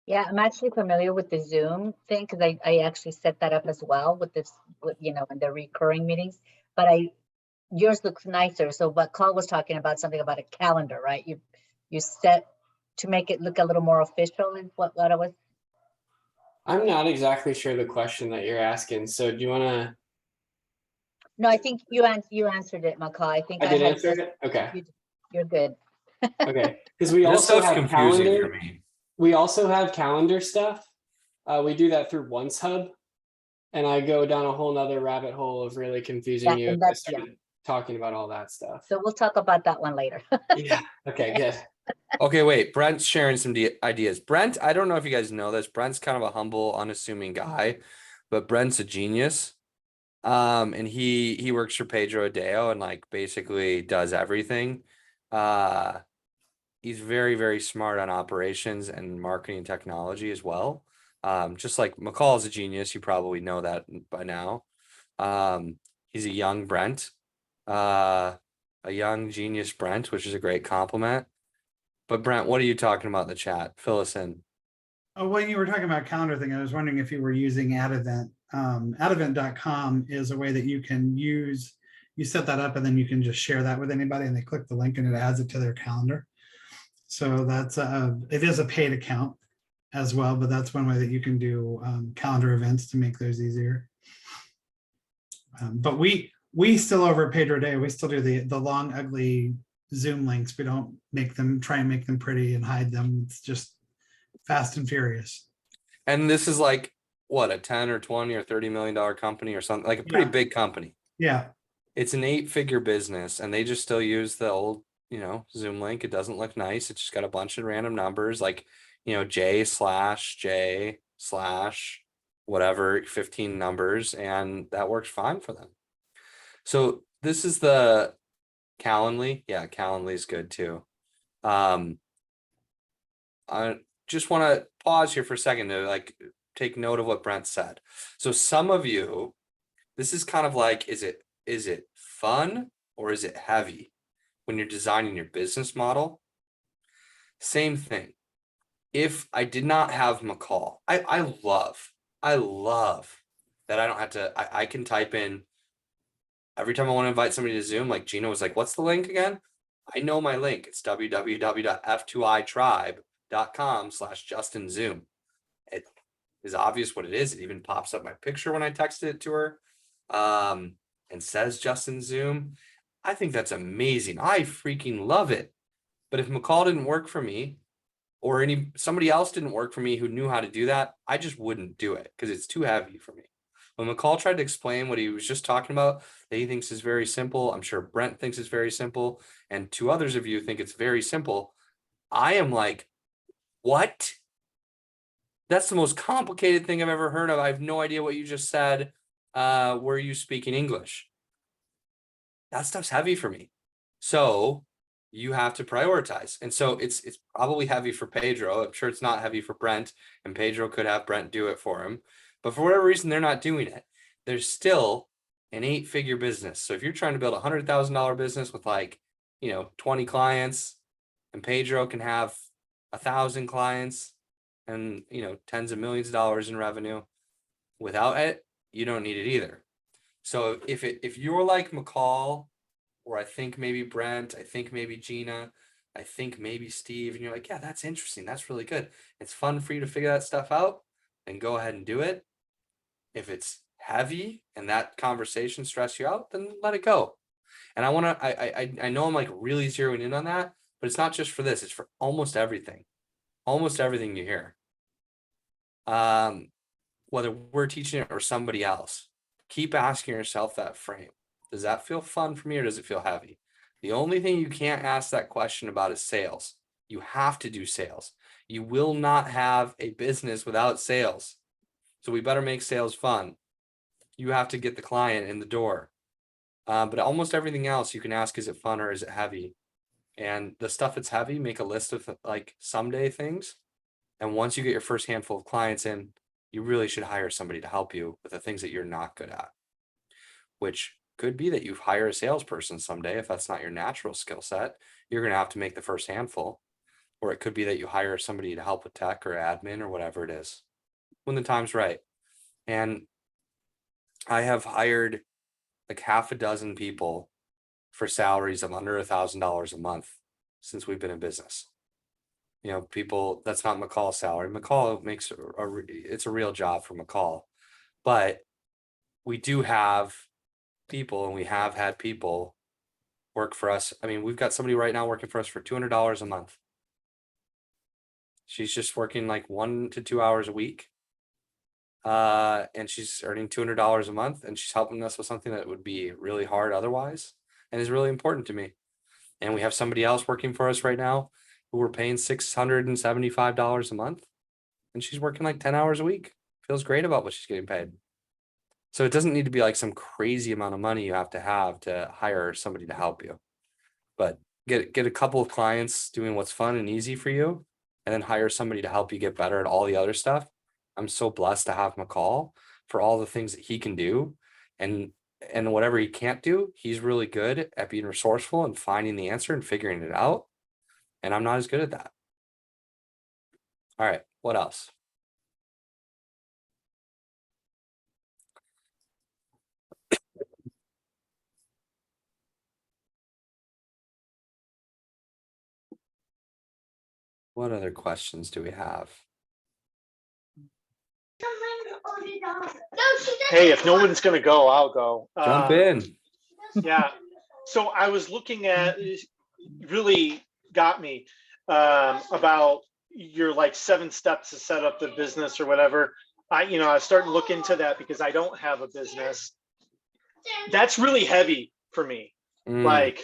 C: Yeah, I'm actually familiar with the Zoom thing because I actually set that up as well with this, you know, in the recurring meetings. But yours looks nicer. So what Carl was talking about, something about a calendar, right? You set to make it look a little more official is what I was.
B: I'm not exactly sure the question that you're asking. So do you want to?
C: No, I think you answered it, McCall. I think
B: I did
C: had
B: answer it. Okay.
C: You're good.
B: Okay. Because we
A: This
B: also
A: stuff's
B: have
A: confusing for
B: calendar.
A: me.
B: We also have calendar stuff. We do that through Once Hub, and I go down a whole nother rabbit hole of really confusing
C: Yeah,
B: you
C: and
B: if I
C: that's-
B: started talking about all that stuff.
C: So we'll talk about that one later.
B: Yeah. Okay. Good.
A: Okay, wait. Brent's sharing some ideas. Brent, I don't know if you guys know this. Brent's kind of a humble, unassuming guy, but Brent's a genius. And he works for Pedro Adeo and like basically does everything. He's very, very smart on operations and marketing technology as well. Just like McCall's a genius, you probably know that by now. He's a young Brent, a young genius Brent, which is a great compliment. But Brent, what are you talking about in the chat? Fill us in.
J: Oh, when you were talking about calendar thing, I was wondering if you were using AdEvent. AdEvent.com is a way that you can use, you set that up and then you can just share that with anybody and they click the link and it adds it to their calendar. So that's, it is a paid account as well, but that's one way that you can do calendar events to make those easier. But we still over at Pedro Day, we still do the long, ugly Zoom links. We don't try and make them pretty and hide them. It's just fast and furious.
A: And this is like what, a 10 or 20 or $30 million company or something, like a pretty big company.
J: Yeah.
A: It's an 8-figure business and they just still use the old, you know, Zoom link. It doesn't look nice. It's just got a bunch of random numbers like, you know, J/J/ whatever, 15 numbers, and that works fine for them. So this is the Calendly. Yeah, Calendly is good too. I just want to pause here for a second to like take note of what Brent said. So some of you, this is kind of like, is it fun or is it heavy when you're designing your business model? Same thing. If I did not have McCall, I love that I don't have to, I can type in every time I want to invite somebody to Zoom, like Gina was like, what's the link again? I know my link. It's www.f2itribe.com/JustinZoom. It is obvious what it is. It even pops up my picture when I texted it to her and says Justin Zoom. I think that's amazing. I freaking love it. But if McCall didn't work for me or somebody else didn't work for me who knew how to do that, I just wouldn't do it because it's too heavy for me. When McCall tried to explain what he was just talking about, that he thinks is very simple, I'm sure Brent thinks it's very simple, and 2 others of you think it's very simple, I am like, what? That's the most complicated thing I've ever heard of. I have no idea what you just said. Were you speaking English? That stuff's heavy for me. So you have to prioritize. And so it's probably heavy for Pedro. I'm sure it's not heavy for Brent, and Pedro could have Brent do it for him. But for whatever reason, they're not doing it. There's still an 8-figure business. So if you're trying to build $100,000 business with like, you know, 20 clients and Pedro can have 1,000 clients and, you know, tens of millions of dollars in revenue. Without it, you don't need it either. So if you're like McCall, or I think maybe Brent, I think maybe Gina, I think maybe Steve, and you're like, yeah, that's interesting, that's really good, it's fun for you to figure that stuff out, then go ahead and do it. If it's heavy and that conversation stress you out, then let it go. And I want to, I know I'm like really zeroing in on that, but it's not just for this, it's for almost everything you hear. Whether we're teaching it or somebody else, keep asking yourself that frame. Does that feel fun for me or does it feel heavy? The only thing you can't ask that question about is sales. You have to do sales. You will not have a business without sales. So we better make sales fun. You have to get the client in the door. But almost everything else you can ask, is it fun or is it heavy? And the stuff that's heavy, make a list of like someday things. And once you get your first handful of clients in, you really should hire somebody to help you with the things that you're not good at, which could be that you hire a salesperson someday. If that's not your natural skill set, you're going to have to make the first handful. Or it could be that you hire somebody to help with tech or admin or whatever it is when the time's right. And I have hired like half a dozen people for salaries of under $1,000 a month since we've been in business. You know, people, that's not McCall's salary. McCall makes it's a real job for McCall, but we do have people, and we have had people work for us. I mean, we've got somebody right now working for us for $200 a month. She's just working like 1 to 2 hours a week. And she's earning $200 a month, and she's helping us with something that would be really hard otherwise and is really important to me. And we have somebody else working for us right now who we're paying $675 a month, and she's working like 10 hours a week. Feels great about what she's getting paid. So it doesn't need to be like some crazy amount of money you have to hire somebody to help you, but get a couple of clients doing what's fun and easy for you, and then hire somebody to help you get better at all the other stuff. I'm so blessed to have McCall for all the things that he can do, and whatever he can't do, he's really good at being resourceful and finding the answer and figuring it out. And I'm not as good at that. All right, what else? What other questions do we have?
G: Hey, if no one's gonna go, I'll go.
A: Jump in.
G: Yeah. So I was looking at, really got me about your like 7 steps to set up the business or whatever. I was starting to look into that because I don't have a business. That's really heavy for me. Like,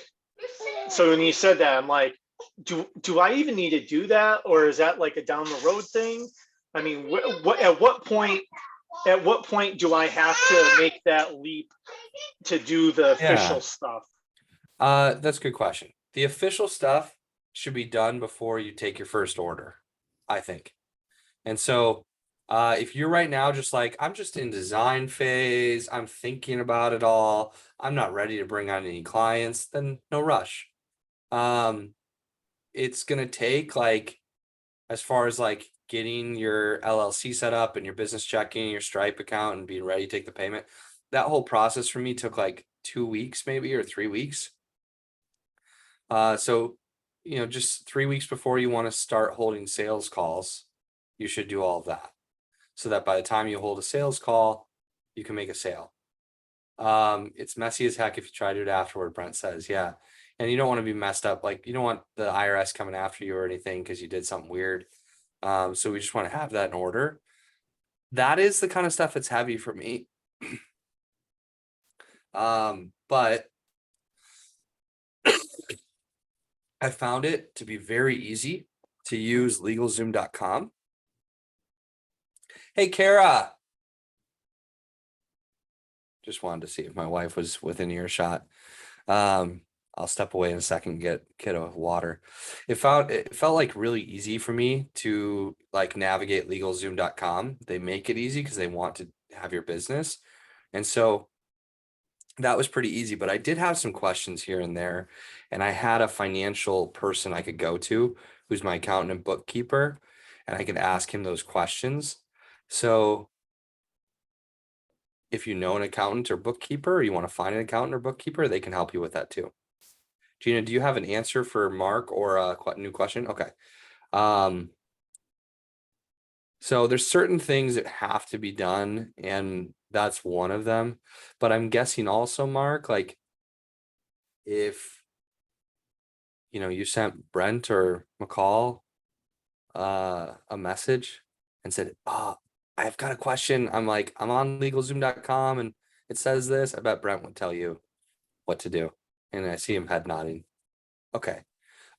G: so when you said that, I'm like, do I even need to do that, or is that like a down the road thing? I mean, at what point do I have to make that leap to do the official stuff?
A: That's a good question. The official stuff should be done before you take your first order, I think. And so if you're right now just like, I'm just in design phase, I'm thinking about it all, I'm not ready to bring on any clients, then no rush. It's gonna take, like, as far as like getting your LLC set up and your business checking, your Stripe account, and being ready to take the payment, that whole process for me took like 2 weeks maybe, or 3 weeks. So, just 3 weeks before you want to start holding sales calls, you should do all of that, so that by the time you hold a sales call, you can make a sale. It's messy as heck if you try to do it afterward, Brent says. Yeah. And you don't want to be messed up. Like, you don't want the IRS coming after you or anything because you did something weird. So we just want to have that in order. That is the kind of stuff that's heavy for me. But I found it to be very easy to use LegalZoom.com. Hey, Kara. Just wanted to see if my wife was within earshot. I'll step away in a second and get a water. It felt like really easy for me to like navigate LegalZoom.com. They make it easy because they want to have your business. And so that was pretty easy, but I did have some questions here and there. And I had a financial person I could go to who's my accountant and bookkeeper, and I could ask him those questions. So if you know an accountant or bookkeeper, or you want to find an accountant or bookkeeper, they can help you with that too. Gina, do you have an answer for Mark or a new question? Okay. So there's certain things that have to be done, and that's one of them. But I'm guessing also, Mark, like if you sent Brent or McCall a message and said, "Oh, I've got a question. I'm on LegalZoom.com and it says this," I bet Brent would tell you what to do. And I see him head nodding. Okay.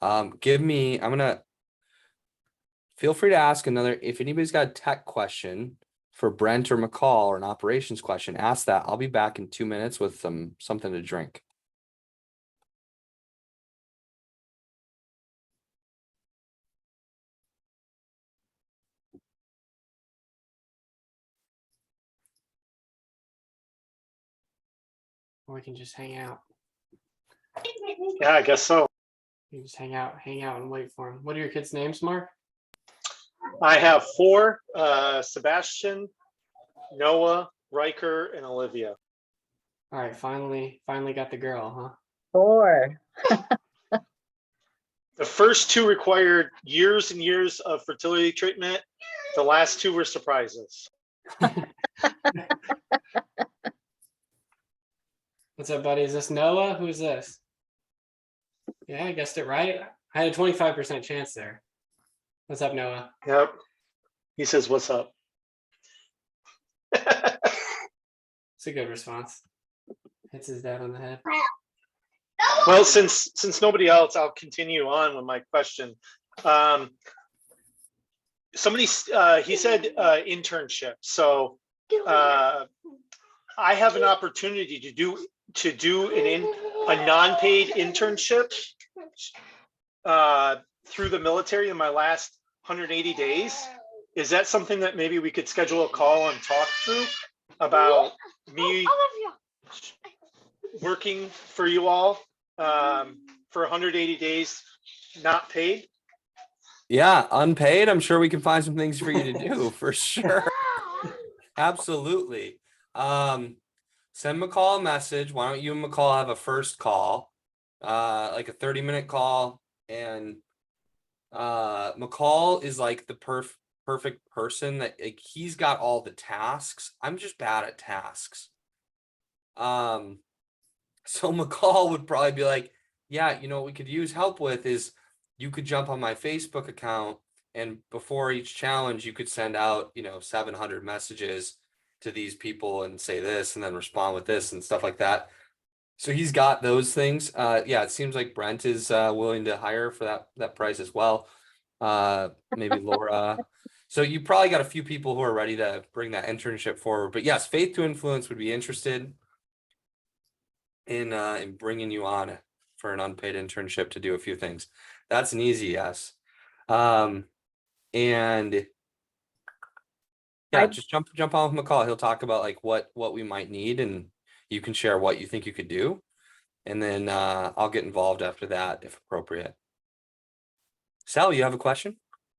A: I'm gonna feel free to ask another. If anybody's got a tech question for Brent or McCall or an operations question, ask that. I'll be back in 2 minutes with something to drink.
B: Or we can just hang out.
G: Yeah, I guess so.
B: You just hang out and wait for him. What are your kids' names, Mark?
G: I have 4, Sebastian, Noah, Riker, and Olivia.
B: All right, finally got the girl, huh?
C: 4.
G: The first 2 required years and years of fertility treatment. The last 2 were surprises.
B: What's up, buddy? Is this Noah? Who's this? Yeah, I guessed it right. I had a 25% chance there. What's up, Noah?
G: Yep. He says, "What's up?"
B: It's a good response. Hits his dad on the head.
G: Well, since nobody else, I'll continue on with my question. Somebody he said internship. So I have an opportunity to do a non-paid internship through the military in my last 180 days. Is that something that maybe we could schedule a call and talk through about me working for you all for 180 days, not paid?
A: Yeah, unpaid. I'm sure we can find some things for you to do for sure. Absolutely. Send McCall a message. Why don't you and McCall have a first call, like a 30-minute call, and McCall is like the perfect person that he's got all the tasks. I'm just bad at tasks. So McCall would probably be like, yeah, what we could use help with is you could jump on my Facebook account, and before each challenge, you could send out, 700 messages to these people and say this, and then respond with this and stuff like that. So he's got those things. Yeah, it seems like Brent is willing to hire for that price as well. Maybe Laura. So you probably got a few people who are ready to bring that internship forward. But yes, Faith to Influence would be interested in bringing you on for an unpaid internship to do a few things. That's an easy yes. And yeah, just jump on with McCall. He'll talk about like what we might need, and you can share what you think you could do. And then I'll get involved after that if appropriate. Sal, you have a question?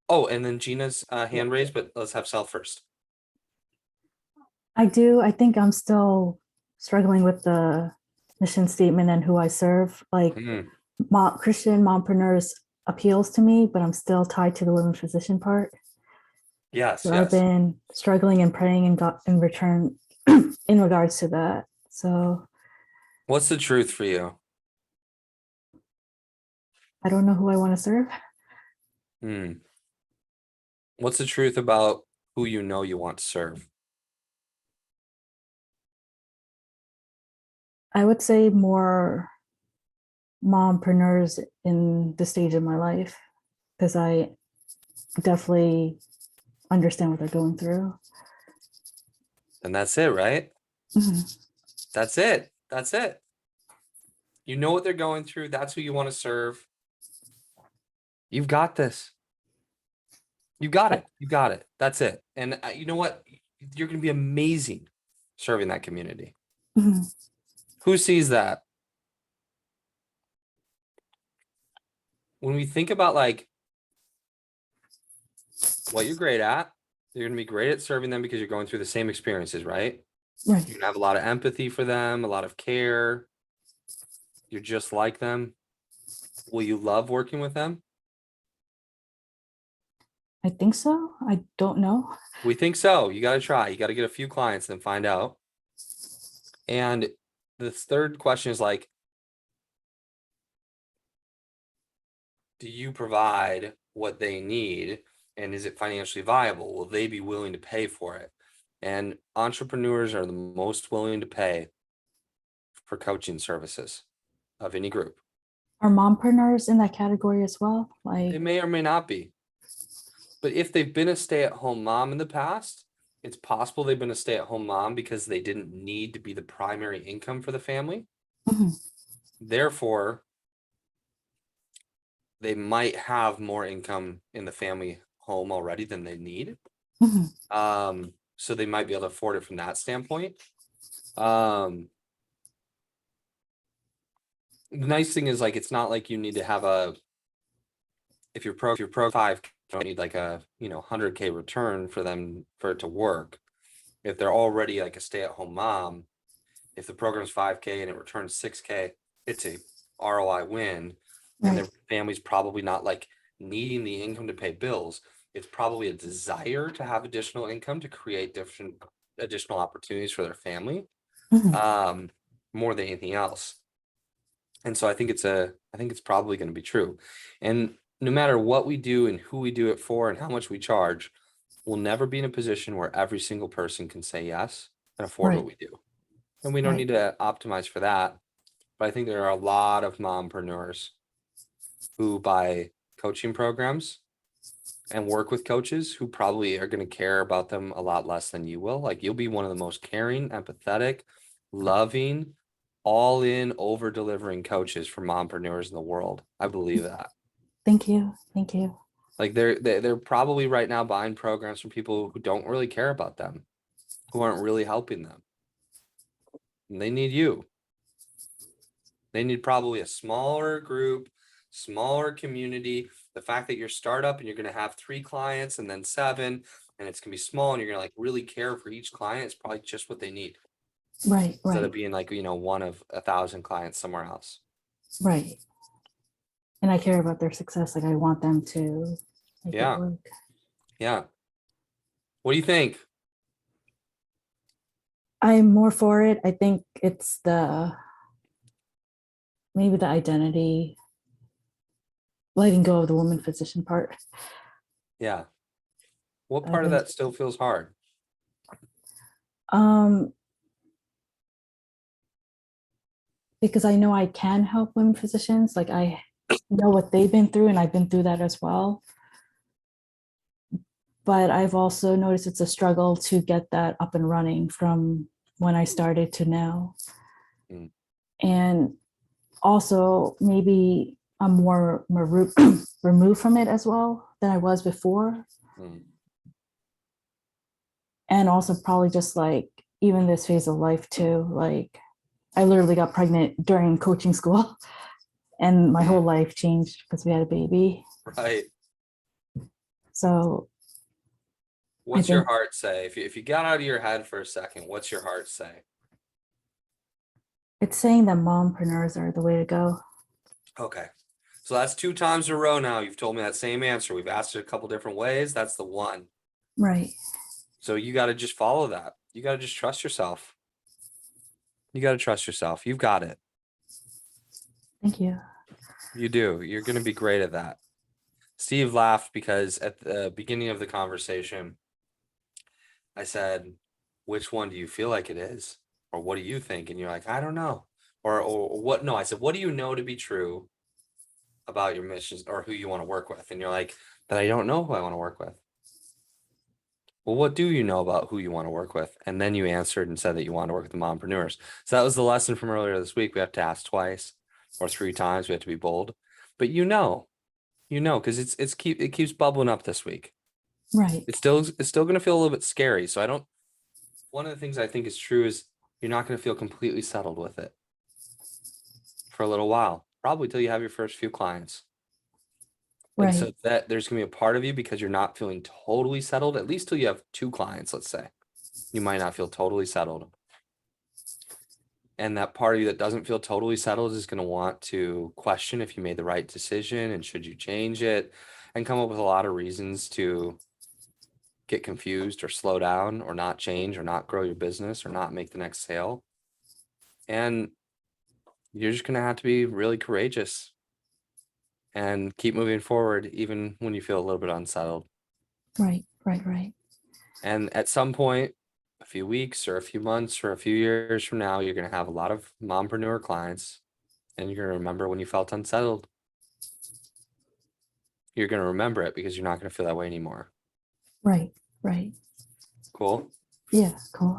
A: Oh, and then Gina's hand raised, but let's have Sal first.
E: I do. I think I'm still struggling with the mission statement and who I serve. Like Christian mompreneurs appeals to me, but I'm still tied to the living physician part.
A: Yes.
E: So I've been struggling and praying and got in return in regards to that. So
A: what's the truth for you?
E: I don't know who I want to serve.
A: What's the truth about who you want to serve?
E: I would say more mompreneurs in the stage of my life, because I definitely understand what they're going through.
A: And that's it, right?
E: Mm-hmm.
A: That's it. That's it. You know what they're going through. That's who you want to serve. You've got this. You got it. You got it. That's it. And you know what? You're going to be amazing serving that community.
E: Mm-hmm.
A: Who sees that? When we think about like what you're great at, you're gonna be great at serving them because you're going through the same experiences, right?
E: Right.
A: You're gonna have a lot of empathy for them, a lot of care. You're just like them. Will you love working with them?
E: I think so. I don't know.
A: We think so. You gotta try. You gotta get a few clients and find out. And the third question is like, do you provide what they need? And is it financially viable? Will they be willing to pay for it? And entrepreneurs are the most willing to pay for coaching services of any group.
E: Are mompreneurs in that category as well?
A: They
E: Like,
A: may or may not be. But if they've been a stay-at-home mom in the past, it's possible they've been a stay-at-home mom because they didn't need to be the primary income for the family.
E: mhm,
A: Therefore, they might have more income in the family home already than they need.
E: mhm,
A: So they might be able to afford it from that standpoint. The nice thing is like, it's not like you need to have if you're pro 5, you don't need like a, 100K return for it to work. If they're already like a stay-at-home mom, if the program's 5K and it returns 6K, it's a ROI win. And their
E: right,
A: family's probably not like needing the income to pay bills. It's probably a desire to have additional income to create different additional opportunities for their family,
E: mhm,
A: more than anything else. And so I think it's probably going to be true. And no matter what we do and who we do it for and how much we charge, we'll never be in a position where every single person can say yes and afford what
E: right,
A: we do. And we don't
E: right.
A: need to optimize for that. But I think there are a lot of mompreneurs who buy coaching programs and work with coaches who probably are going to care about them a lot less than you will. Like, you'll be one of the most caring, empathetic, loving, all in, over delivering coaches for mompreneurs in the world. I believe that.
E: Thank you. Thank you.
A: Like, they're probably right now buying programs from people who don't really care about them, who aren't really helping them. And they need you. They need probably a smaller group, smaller community. The fact that you're startup and you're going to have 3 clients and then 7, and it's going to be small and you're going to like really care for each client, is probably just what they need,
E: Right,
A: instead of
E: right,
A: being like, one of 1,000 clients somewhere else.
E: right. And I care about their success. Like, I want them to make it
A: Yeah.
E: work.
A: Yeah. What do you think?
E: I'm more for it. I think it's maybe the identity, letting go of the woman physician part.
A: Yeah. What
E: I
A: part of
E: think-
A: that still feels hard?
E: Because I know I can help women physicians. Like, I know what they've been through, and I've been through that as well. But I've also noticed it's a struggle to get that up and running from when I started to now.
A: Mm.
E: And also maybe I'm more removed from it as well than I was before.
A: Mm.
E: And also probably just like even this phase of life too. Like, I literally got pregnant during coaching school and my whole life changed because we had a baby.
A: Right.
E: So
A: What's your
E: think-
A: heart say? If you got out of your head for a second, what's your heart say?
E: it's saying that mompreneurs are the way to go.
A: Okay. So that's 2 times in a row now. You've told me that same answer. We've asked it a couple different ways. That's the one.
E: Right.
A: So you got to just follow that. You got to just trust yourself. You got to trust yourself. You've got it.
E: Thank you.
A: You do. You're going to be great at that. Steve laughed because at the beginning of the conversation, I said, which one do you feel like it is? Or what do you think? And you're like, I don't know. Or what? No, I said, what do you know to be true about your missions or who you want to work with? And you're like, that I don't know who I want to work with. Well, what do you know about who you want to work with? And then you answered and said that you want to work with the mompreneurs. So that was the lesson from earlier this week. We have to ask twice or 3 times. We have to be bold. But because it keeps bubbling up this week.
E: Right.
A: It's still going to feel a little bit scary. So one of the things I think is true is you're not going to feel completely settled with it. for a little while, probably till you have your first few clients. And so
E: Right.
A: that there's gonna be a part of you, because you're not feeling totally settled, at least till you have 2 clients, let's say. You might not feel totally settled. And that part of you that doesn't feel totally settled is gonna want to question if you made the right decision and should you change it, and come up with a lot of reasons to get confused or slow down or not change or not grow your business or not make the next sale. And you're just gonna have to be really courageous and keep moving forward, even when you feel a little bit unsettled.
E: Right.
A: And at some point, a few weeks or a few months or a few years from now, you're going to have a lot of mompreneur clients, and you're going to remember when you felt unsettled. You're going to remember it because you're not going to feel that way anymore.
E: Right.
A: Cool.
E: Yeah, cool.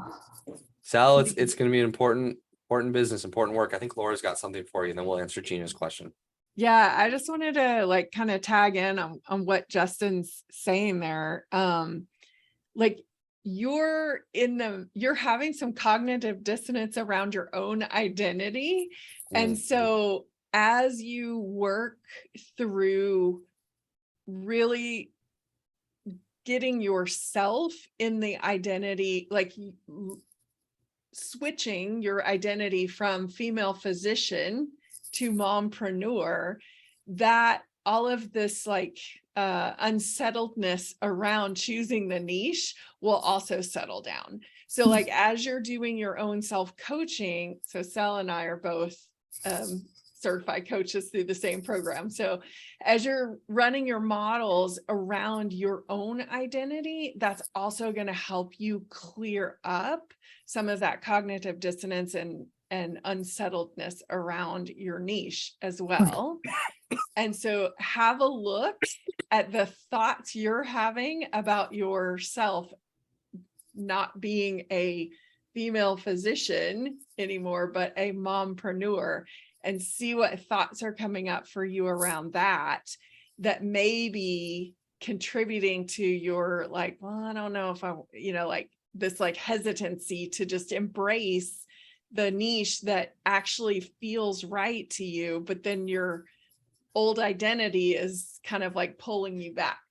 A: Sal, it's going to be an important business, important work. I think Laura's got something for you, and then we'll answer Gina's question.
H: Yeah, I just wanted to like kind of tag in on what Justin's saying there. Like you're having some cognitive dissonance around your own identity. And so as you work through really getting yourself in the identity, like switching your identity from female physician to mompreneur, that all of this like unsettledness around choosing the niche will also settle down. So like as you're doing your own self-coaching, so Sal and I are both certified coaches through the same program. So as you're running your models around your own identity, that's also going to help you clear up some of that cognitive dissonance and unsettledness around your niche as well. And so have a look at the thoughts you're having about yourself not being a female physician anymore, but a mompreneur, and see what thoughts are coming up for you around that may be contributing to your like, well, I don't know if I, like this like hesitancy to just embrace the niche that actually feels right to you, but then your old identity is kind of like pulling you back.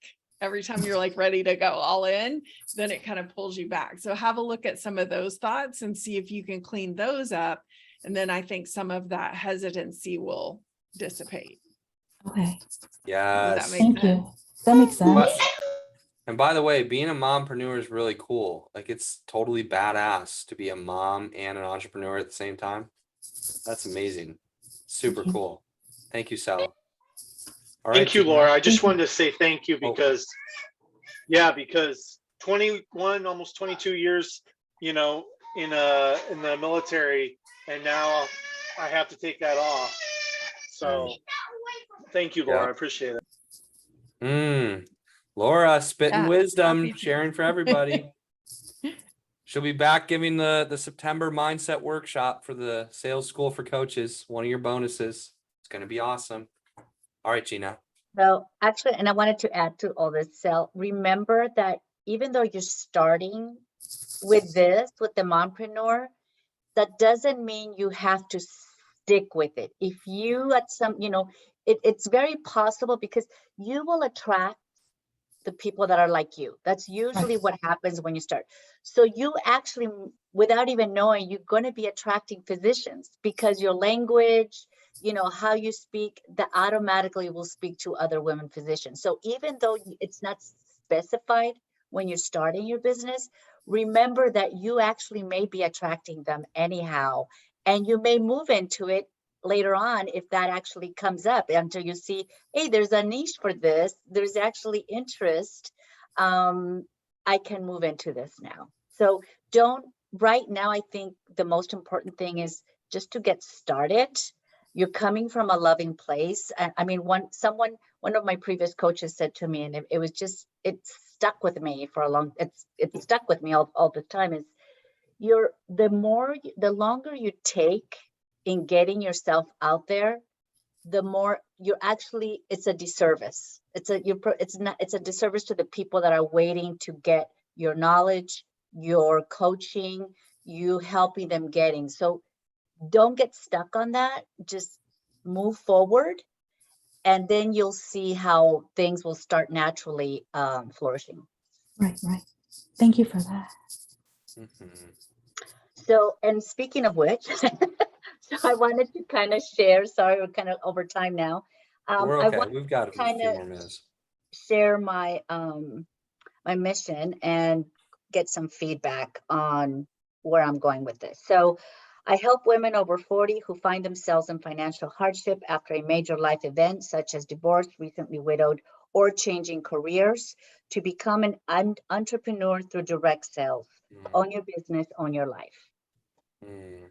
H: Every time you're like ready to go all in, then it kind of pulls you back. So have a look at some of those thoughts and see if you can clean those up. And then I think some of that hesitancy will dissipate.
E: Okay.
A: Yes.
E: Thank you. That makes sense.
A: And by the way, being a mompreneur is really cool. Like it's totally badass to be a mom and an entrepreneur at the same time. That's amazing. Super cool. Thank you, Sal. All right,
G: Thank you,
A: Gina.
G: Laura. I just wanted to say thank you because, because 21, almost 22 years, in the military, and now I have to take that off. So thank you, Laura. I appreciate it.
A: Laura, spitting
H: Yeah,
A: wisdom,
H: happy to.
A: sharing for everybody. She'll be back giving the September mindset workshop for the sales school for coaches. One of your bonuses. It's going to be awesome. All right, Gina.
C: So actually, and I wanted to add to all this, Sal, remember that even though you're starting with the mompreneur, that doesn't mean you have to stick with it. If you at some, it's very possible because you will attract the people that are like you. That's usually what happens when you start. So you actually, without even knowing, you're going to be attracting physicians because your language, how you speak, that automatically will speak to other women physicians. So even though it's not specified when you're starting your business, remember that you actually may be attracting them anyhow, and you may move into it later on if that actually comes up, until you see, hey, there's a niche for this, there's actually interest, I can move into this now. So right now, I think the most important thing is just to get started. You're coming from a loving place. I mean, one of my previous coaches said to me, and it stuck with me for a long, it's stuck with me all the time, is the longer you take in getting yourself out there, the more you're actually, it's a disservice. It's a disservice to the people that are waiting to get your knowledge, your coaching, you helping them getting. So don't get stuck on that. Just move forward, and then you'll see how things will start naturally flourishing.
E: Right, right. Thank you for that.
A: Mhm.
C: So, and speaking of which, so I wanted to kind of share, sorry, we're kind of over time now.
A: We're
C: I
A: okay.
C: want
A: We've got a
C: kind
A: few
C: of
A: more minutes.
C: share my my mission and get some feedback on where I'm going with this. So I help women over 40 who find themselves in financial hardship after a major life event, such as divorce, recently widowed, or changing careers, to become an entrepreneur through direct sales.
A: Mm,
C: Own your business, own your life.
A: mm.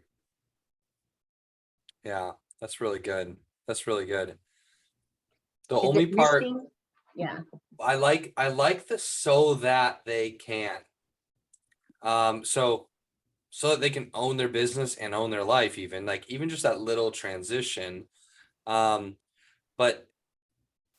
A: Yeah, that's really good. That's really good. The
C: Is
A: only
C: it
A: part
C: missing? Yeah.
A: I like the so that they can. So that they can own their business and own their life, even like even just that little transition. But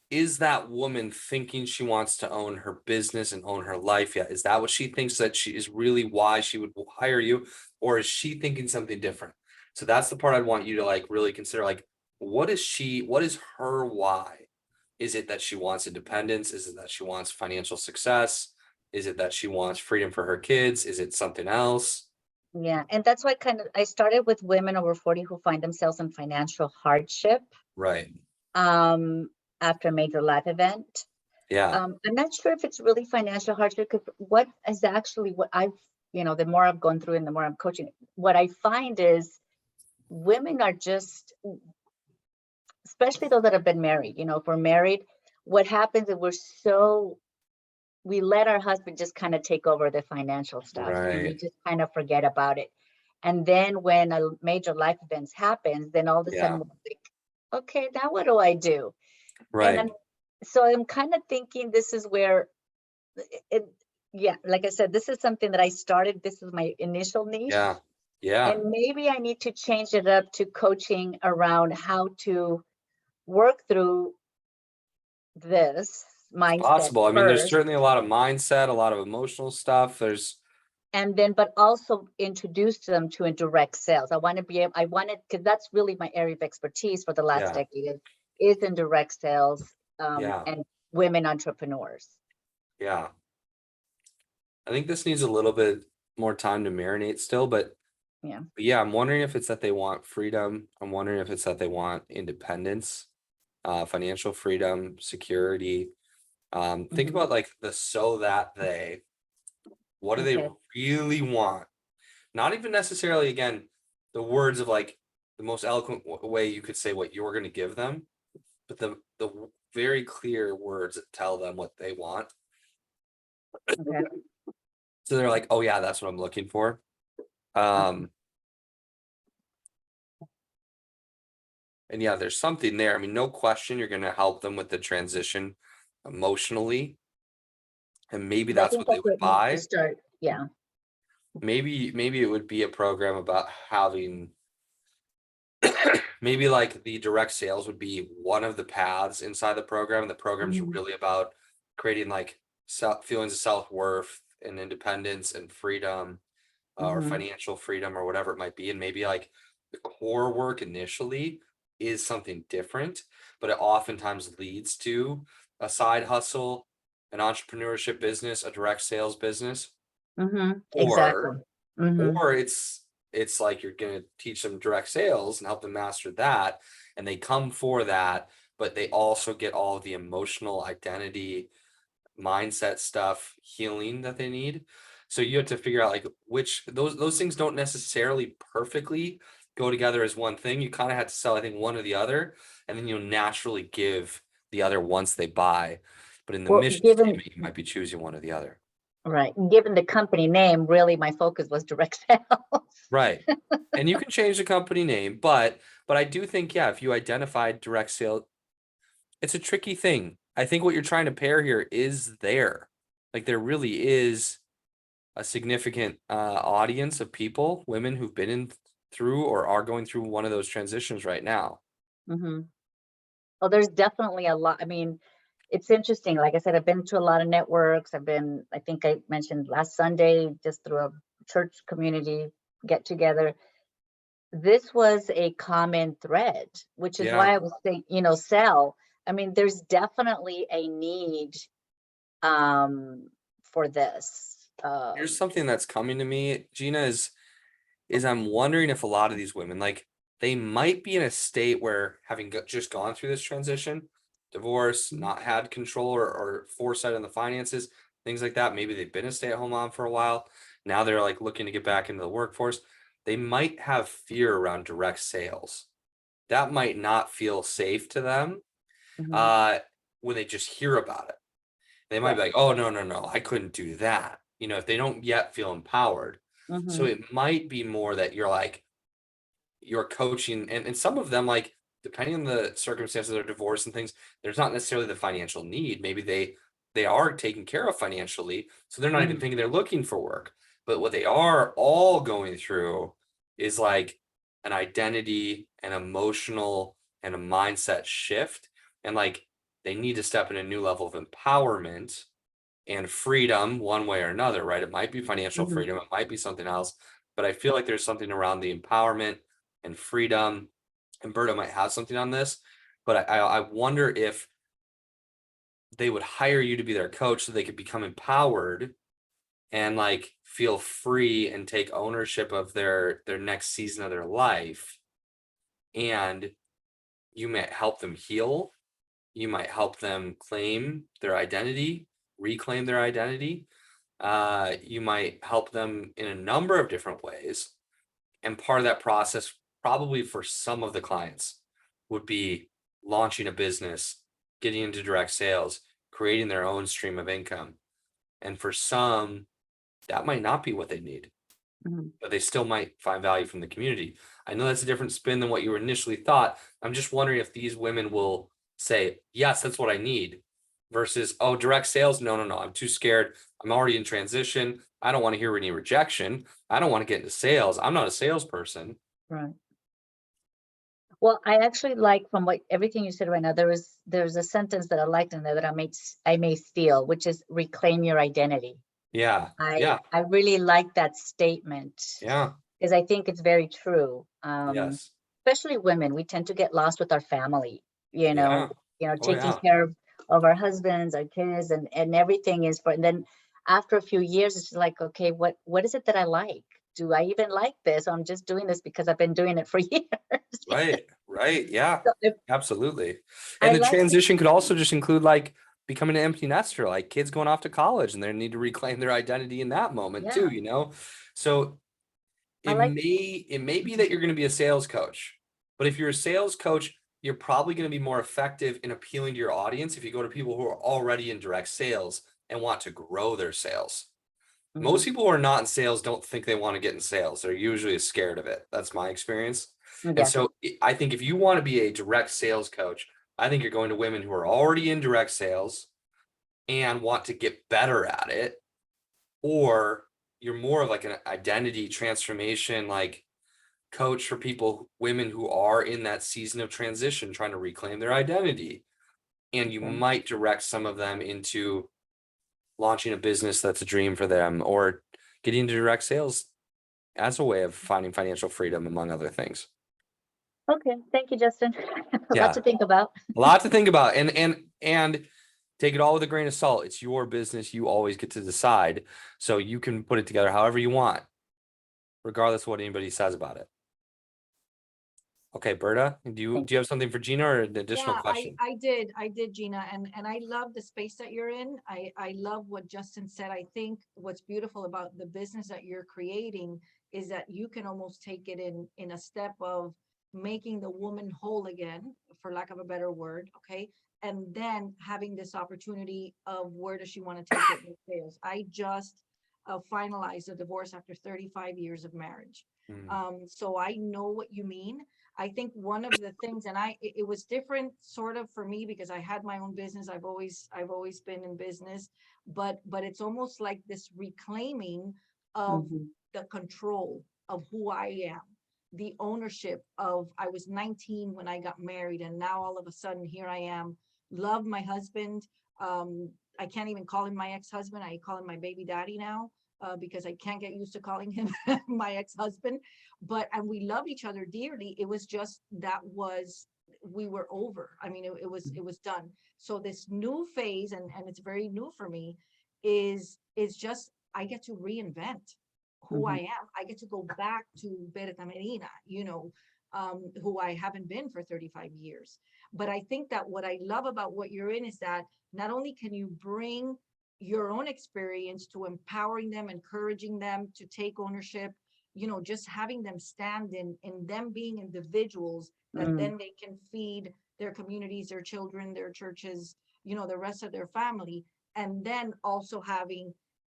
A: is that woman thinking she wants to own her business and own her life yet? Is that what she thinks that she is really why she would hire you? Or is she thinking something different? So that's the part I'd want you to like really consider. Like, what is her why? Is it that she wants independence? Is it that she wants financial success? Is it that she wants freedom for her kids? Is it something else?
C: Yeah. And that's why I started with women over 40 who find themselves in financial hardship
A: Right.
C: after a major life event.
A: Yeah.
C: I'm not sure if it's really financial hardship, because what is actually what I've, the more I've gone through and the more I'm coaching, what I find is women are just, especially those that have been married, if we're married, what happens is we let our husband just kind of take over the financial stuff, and we
A: Right.
C: just kind of forget about it. And then when a major life events happens, then all of a
A: Yeah.
C: sudden we're like, okay, now what do I do?
A: Right.
C: And so I'm kind of thinking this is where yeah, like I said, this is something that I started. This is my initial niche.
A: Yeah. Yeah.
C: And maybe I need to change it up to coaching around how to work through this mindset
A: Possible. I mean, there's
C: first,
A: certainly a lot of mindset, a lot of emotional stuff. There's
C: and then, but also introduce them to a direct sales. I want to be able, because that's really my area of expertise for the last
A: Yeah.
C: decade is in direct sales
A: Yeah.
C: and women entrepreneurs.
A: Yeah. I think this needs a little bit more time to marinate still, but
C: Yeah.
A: yeah, I'm wondering if it's that they want freedom. I'm wondering if it's that they want independence, financial freedom, security. Think
C: Mhm.
A: about like the so that they, what do they
C: Okay.
A: really want? Not even necessarily, again, the words of like the most eloquent way you could say what you're going to give them, but the very clear words that tell them what they want.
C: Okay.
A: So they're like, oh yeah, that's what I'm looking for. And yeah, there's something there. I mean, no question, you're going to help them with the transition emotionally. And maybe
C: And I
A: that's
C: think
A: what they
C: that's
A: would
C: what needs to
A: buy.
C: start. Yeah.
A: Maybe it would be a program about having maybe like the direct sales would be one of the paths inside the program. And the program's
C: Mhm.
A: really about creating like feelings of self-worth and independence and freedom, or
C: Mhm.
A: financial freedom or whatever it might be. And maybe like the core work initially is something different, but it oftentimes leads to a side hustle, an entrepreneurship business, a direct sales business,
C: Mhm.
A: or
C: Exactly. Mhm.
A: it's like you're going to teach them direct sales and help them master that, and they come for that, but they also get all of the emotional identity mindset stuff healing that they need. So you have to figure out like which those things don't necessarily perfectly go together as one thing. You kind of have to sell, I think, one or the other, and then you'll naturally give the other once they buy. But in the
C: Well,
A: mission
C: given
A: statement, you might be choosing one or the other.
C: right, given the company name, really my focus was direct sales.
A: Right. And you can change the company name, but I do think, yeah, if you identified direct sale, it's a tricky thing. I think what you're trying to pair here is there. Like there really is a significant audience of people, women who've been through or are going through one of those transitions right now.
C: Mm-hmm. Well, there's definitely a lot. I mean, it's interesting. Like I said, I've been to a lot of networks. I think I mentioned last Sunday, just through a church community get together. this was a common thread, which is why
A: Yeah.
C: I was saying, sell. I mean, there's definitely a need for this.
A: Here's something that's coming to me, Gina, is I'm wondering if a lot of these women, like, they might be in a state where having just gone through this transition, divorce, not had control or foresight on the finances, things like that. Maybe they've been a stay-at-home mom for a while. Now they're like looking to get back into the workforce. They might have fear around direct sales. That might not feel safe to them
C: Mhm.
A: when they just hear about it. They might be
C: Right.
A: like, oh, no, no, no, I couldn't do that. If they don't yet feel empowered. So
C: Mhm.
A: it might be more that you're like, you're coaching, and some of them, like, depending on the circumstances of their divorce and things, there's not necessarily the financial need. Maybe they are taken care of financially, so they're not even
C: Mhm.
A: thinking they're looking for work. But what they are all going through is like an identity, an emotional, and a mindset shift. And like they need to step in a new level of empowerment and freedom one way or another, right? It might be financial
C: Mhm.
A: freedom, it might be something else, but I feel like there's something around the empowerment and freedom. And Berta might have something on this, but I wonder if they would hire you to be their coach so they could become empowered and like feel free and take ownership of their next season of their life. And you might help them heal, you might help them claim their identity, reclaim their identity. You might help them in a number of different ways. And part of that process, probably for some of the clients, would be launching a business, getting into direct sales, creating their own stream of income. And for some, that might not be what they need,
C: Mhm.
A: but they still might find value from the community. I know that's a different spin than what you initially thought. I'm just wondering if these women will say, yes, that's what I need, versus, oh, direct sales. No, no, no. I'm too scared. I'm already in transition. I don't want to hear any rejection. I don't want to get into sales. I'm not a salesperson.
C: Right. Well, I actually like from what everything you said right now, there's a sentence that I liked in there that I may steal, which is reclaim your identity.
A: Yeah.
C: I
A: Yeah.
C: I really like that statement
A: Yeah.
C: because I think it's very true.
A: Yes.
C: Especially women, we tend to get lost with our family, you
A: Yeah.
C: know,
A: Oh,
C: taking
A: yeah.
C: care of our husbands, our kids, and everything is for, and then after a few years, it's like, okay, what is it that I like? Do I even like this? I'm just doing this because I've been doing it for years.
A: Right. Right. Yeah.
C: So
A: Absolutely.
C: I
A: And the
C: like it.
A: transition could also just include like becoming an empty nester, like kids going off to college and they need to reclaim their identity in that moment
C: Yeah,
A: too. So
C: I like.
A: it may be that you're going to be a sales coach, but if you're a sales coach, you're probably going to be more effective in appealing to your audience if you go to people who are already in direct sales and want to grow their sales. Most
C: Mhm.
A: people who are not in sales don't think they want to get in sales. They're usually scared of it. That's my experience. And
C: Yeah.
A: so I think if you want to be a direct sales coach, I think you're going to women who are already in direct sales and want to get better at it, or you're more of like an identity transformation, like coach for people, women who are in that season of transition, trying to reclaim their identity. And you
C: Okay.
A: might direct some of them into launching a business that's a dream for them, or getting into direct sales as a way of finding financial freedom, among other things.
C: Okay. Thank you, Justin. A lot
A: Yeah,
C: to think about.
A: a lot to think about, and take it all with a grain of salt. It's your business. You always get to decide. So you can put it together however you want, regardless of what anybody says about it. Okay, Berta, do you
C: Thank
A: do you have something for Gina or an additional
F: Yeah,
A: question?
F: I did, Gina, and I love the space that you're in. I love what Justin said. I think what's beautiful about the business that you're creating is that you can almost take it in a step of making the woman whole again, for lack of a better word, okay? And then having this opportunity of where does she want to take it with sales. I just finalized a divorce after 35 years of marriage. So I know what you mean. I think one of the things, and it was different sort of for me because I had my own business. I've always been in business, but it's almost like this reclaiming of
C: Mhm.
F: the control of who I am, the ownership of, I was 19 when I got married, and now all of a sudden here I am, love my husband. I can't even call him my ex-husband. I call him my baby daddy now. because I can't get used to calling him my ex-husband, and we love each other dearly. It was just, we were over. I mean, it was done. So this new phase, and it's very new for me, is just, I get to reinvent who I am. I get to go back to Berta Medina, who I haven't been for 35 years. But I think that what I love about what you're in is that not only can you bring your own experience to empowering them, encouraging them to take ownership, just having them stand in them being individuals that then they can feed their communities, their children, their churches, the rest of their family. And then also having,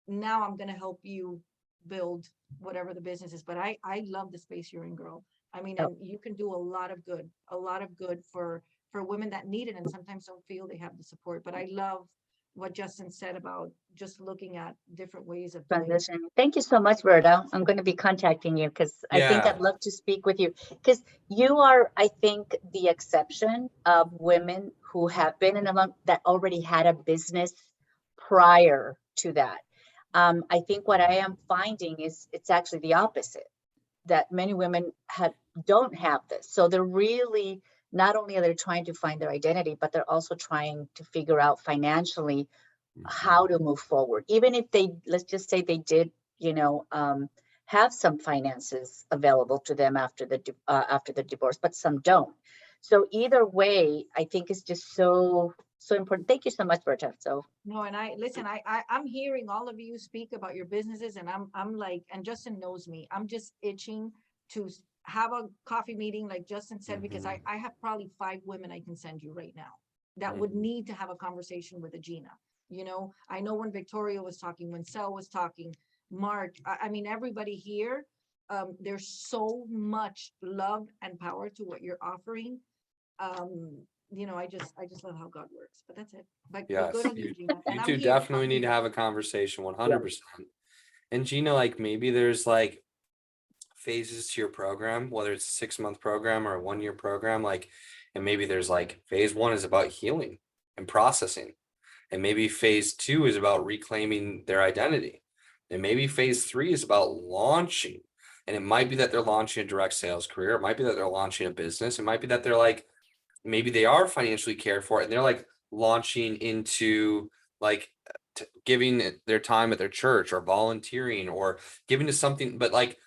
F: now I'm going to help you build whatever the business is. But I love the space you're in, girl. I mean, and you can do a lot of good for women that need it and sometimes don't feel they have the support. But I love what Justin said about just looking at different ways of doing it.
C: Transition. Thank you so much, Berta. I'm going to be contacting you because I think
A: Yeah.
C: I'd love to speak with you, because you are, I think, the exception of women who have been in a month that already had a business prior to that. I think what I am finding is it's actually the opposite, that many women don't have this. So they're really, not only are they trying to find their identity, but they're also trying to figure out financially how to move forward. Even if they, let's just say they did, have some finances available to them after the divorce, but some don't. So either way, I think it's just so important. Thank you so much, Berta. So
F: no, and I'm hearing all of you speak about your businesses, and I'm like, and Justin knows me, I'm just itching to have a coffee meeting like Justin said, because I have probably 5 women I can send you right now that would need to have a conversation with Gina. I know when Victoria was talking, when Sel was talking, Mark, I mean, everybody here, there's so much love and power to what you're offering. I just love how God works, but that's it. But
A: Yes,
F: good on you, Gina. And
A: you
F: I'm
A: two
F: here.
A: definitely
F: I'm
A: need to
F: here.
A: have a conversation 100%. And Gina, like maybe there's like phases to your program, whether it's a 6-month program or a 1-year program, like, and maybe there's like phase 1 is about healing and processing. And maybe phase 2 is about reclaiming their identity. And maybe phase 3 is about launching. And it might be that they're launching a direct sales career. It might be that they're launching a business. It might be that they're like, maybe they are financially cared for and they're like launching into like giving their time at their church or volunteering or giving to something. But like,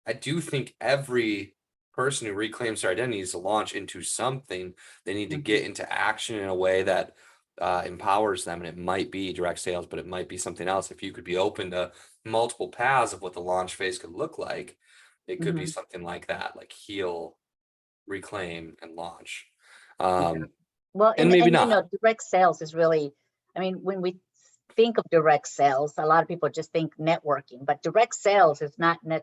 A: I do think every person who reclaims their identity needs to launch into something. They need to get into action in a way that empowers them. And it might be direct sales, but it might be something else. If you could be open to multiple paths of what the launch phase could look like, it could be something like that, like heal, reclaim, and launch.
C: well,
A: and maybe not.
C: Direct sales is really, I mean, when we think of direct sales, a lot of people just think networking, but direct sales is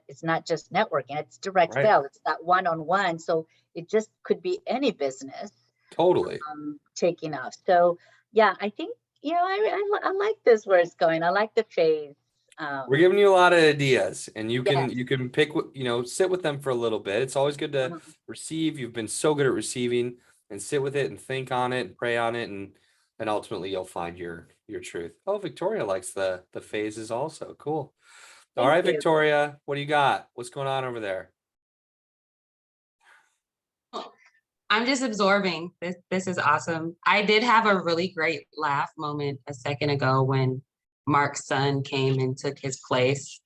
C: it's not just networking, it's direct sales. It's that one-on-one. So it just could be any business
A: Totally
C: taking off. So yeah, I think, I like this where it's going. I like the phase.
A: We're giving you a lot of ideas, and you can pick, sit with them for a little bit. It's always good to receive. You've been so good at receiving, and sit with it and think on it and pray on it, and ultimately you'll find your truth. Oh, Victoria likes the phases also. Cool. All right, Victoria, what do you got? What's going on over there?
K: I'm just absorbing. This is awesome. I did have a really great laugh moment a second ago when Mark's son came and took his place.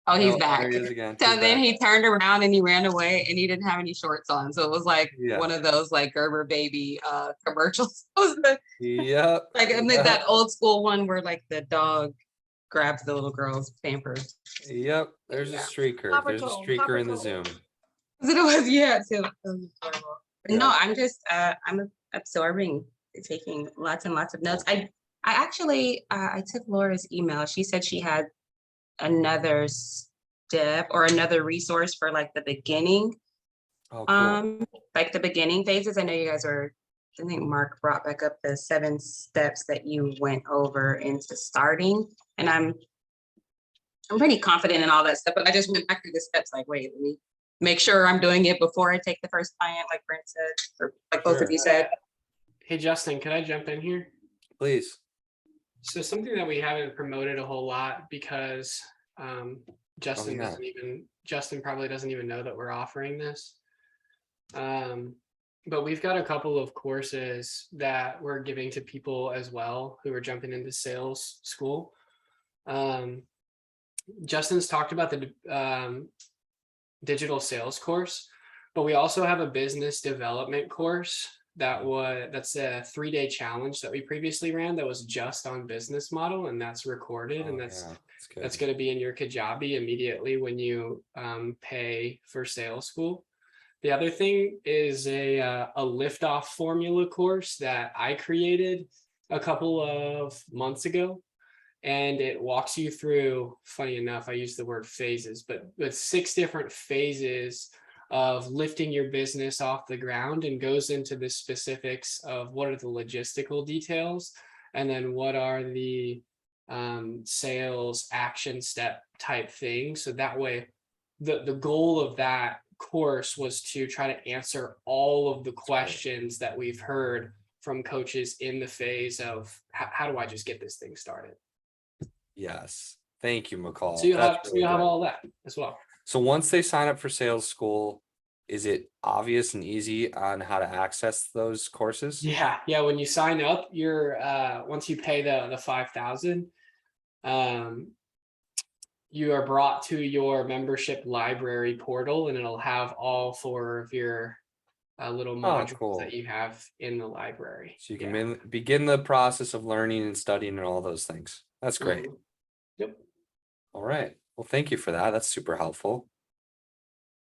K: Oh, he's back.
A: There he is again.
K: So then he turned around and he ran away and he didn't have any shorts on. So it was like one of those like Gerber baby commercials.
A: Yep.
K: Like that old school one where like the dog grabs the little girl's pampers.
A: Yep. There's a streaker. There's a streaker in the Zoom.
K: It was, yeah. So, no, I'm just I'm absorbing, taking lots and lots of notes. I actually I took Laura's email. She said she had another step or another resource for like the beginning.
A: Oh, cool.
K: Like the beginning phases. I know you guys were, I think Mark brought back up the 7 steps that you went over into starting. And I'm pretty confident in all that stuff, but I just went back through the steps like, wait, let me make sure I'm doing it before I take the first client, like Brent said, or like both of you said.
B: Hey, Justin, can I jump in here?
A: Please.
B: So something that we haven't promoted a whole lot because Justin
A: yeah.
B: Justin probably doesn't even know that we're offering this. But we've got a couple of courses that we're giving to people as well who are jumping into sales school. Justin's talked about the digital sales course, but we also have a business development course that's a 3-day challenge that we previously ran that was just on business model, and that's recorded, and that's going to be in your Kajabi immediately when you pay for sales school. The other thing is a liftoff formula course that I created a couple of months ago. And it walks you through, funny enough, I use the word phases, but with 6 different phases of lifting your business off the ground, and goes into the specifics of what are the logistical details, and then what are the sales action step type things. So that way, the goal of that course was to try to answer all of the questions that we've heard from coaches in the phase of how do I just get this thing started.
A: Yes. Thank you, McCall.
B: So you'll
A: That's
B: have,
A: really
B: you'll have
A: good.
B: all that as well.
A: So once they sign up for sales school, is it obvious and easy on how to access those courses?
B: Yeah. When you sign up, you're once you pay the 5,000, you are brought to your membership library portal, and it'll have all 4 of your little modules
A: cool.
B: that you have in the library.
A: So you can begin the process of learning and studying and all those things. That's great.
B: Yep.
A: All right. Well, thank you for that. That's super helpful.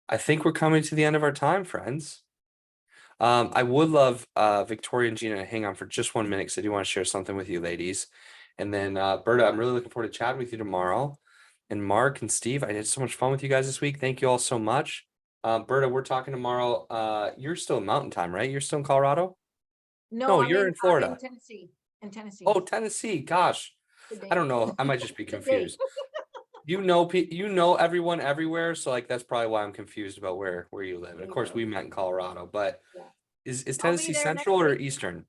A: I think we're coming to the end of our time, friends. I would love Victoria and Gina to hang on for just 1 minute, because I do want to share something with you ladies. And then Berta, I'm really looking forward to chatting with you tomorrow. And Mark and Steve, I had so much fun with you guys this week. Thank you all so much. Berta, we're talking tomorrow. You're still in Mountain Time, right? You're still in Colorado? No, you're in Florida.
F: In Tennessee.
A: Oh, Tennessee. Gosh. I don't know. I might just be confused. You know everyone everywhere, so like that's probably why I'm confused about where you live. Of course, we met in Colorado, but is Tennessee
F: there next
A: Central or
F: week.
A: Eastern?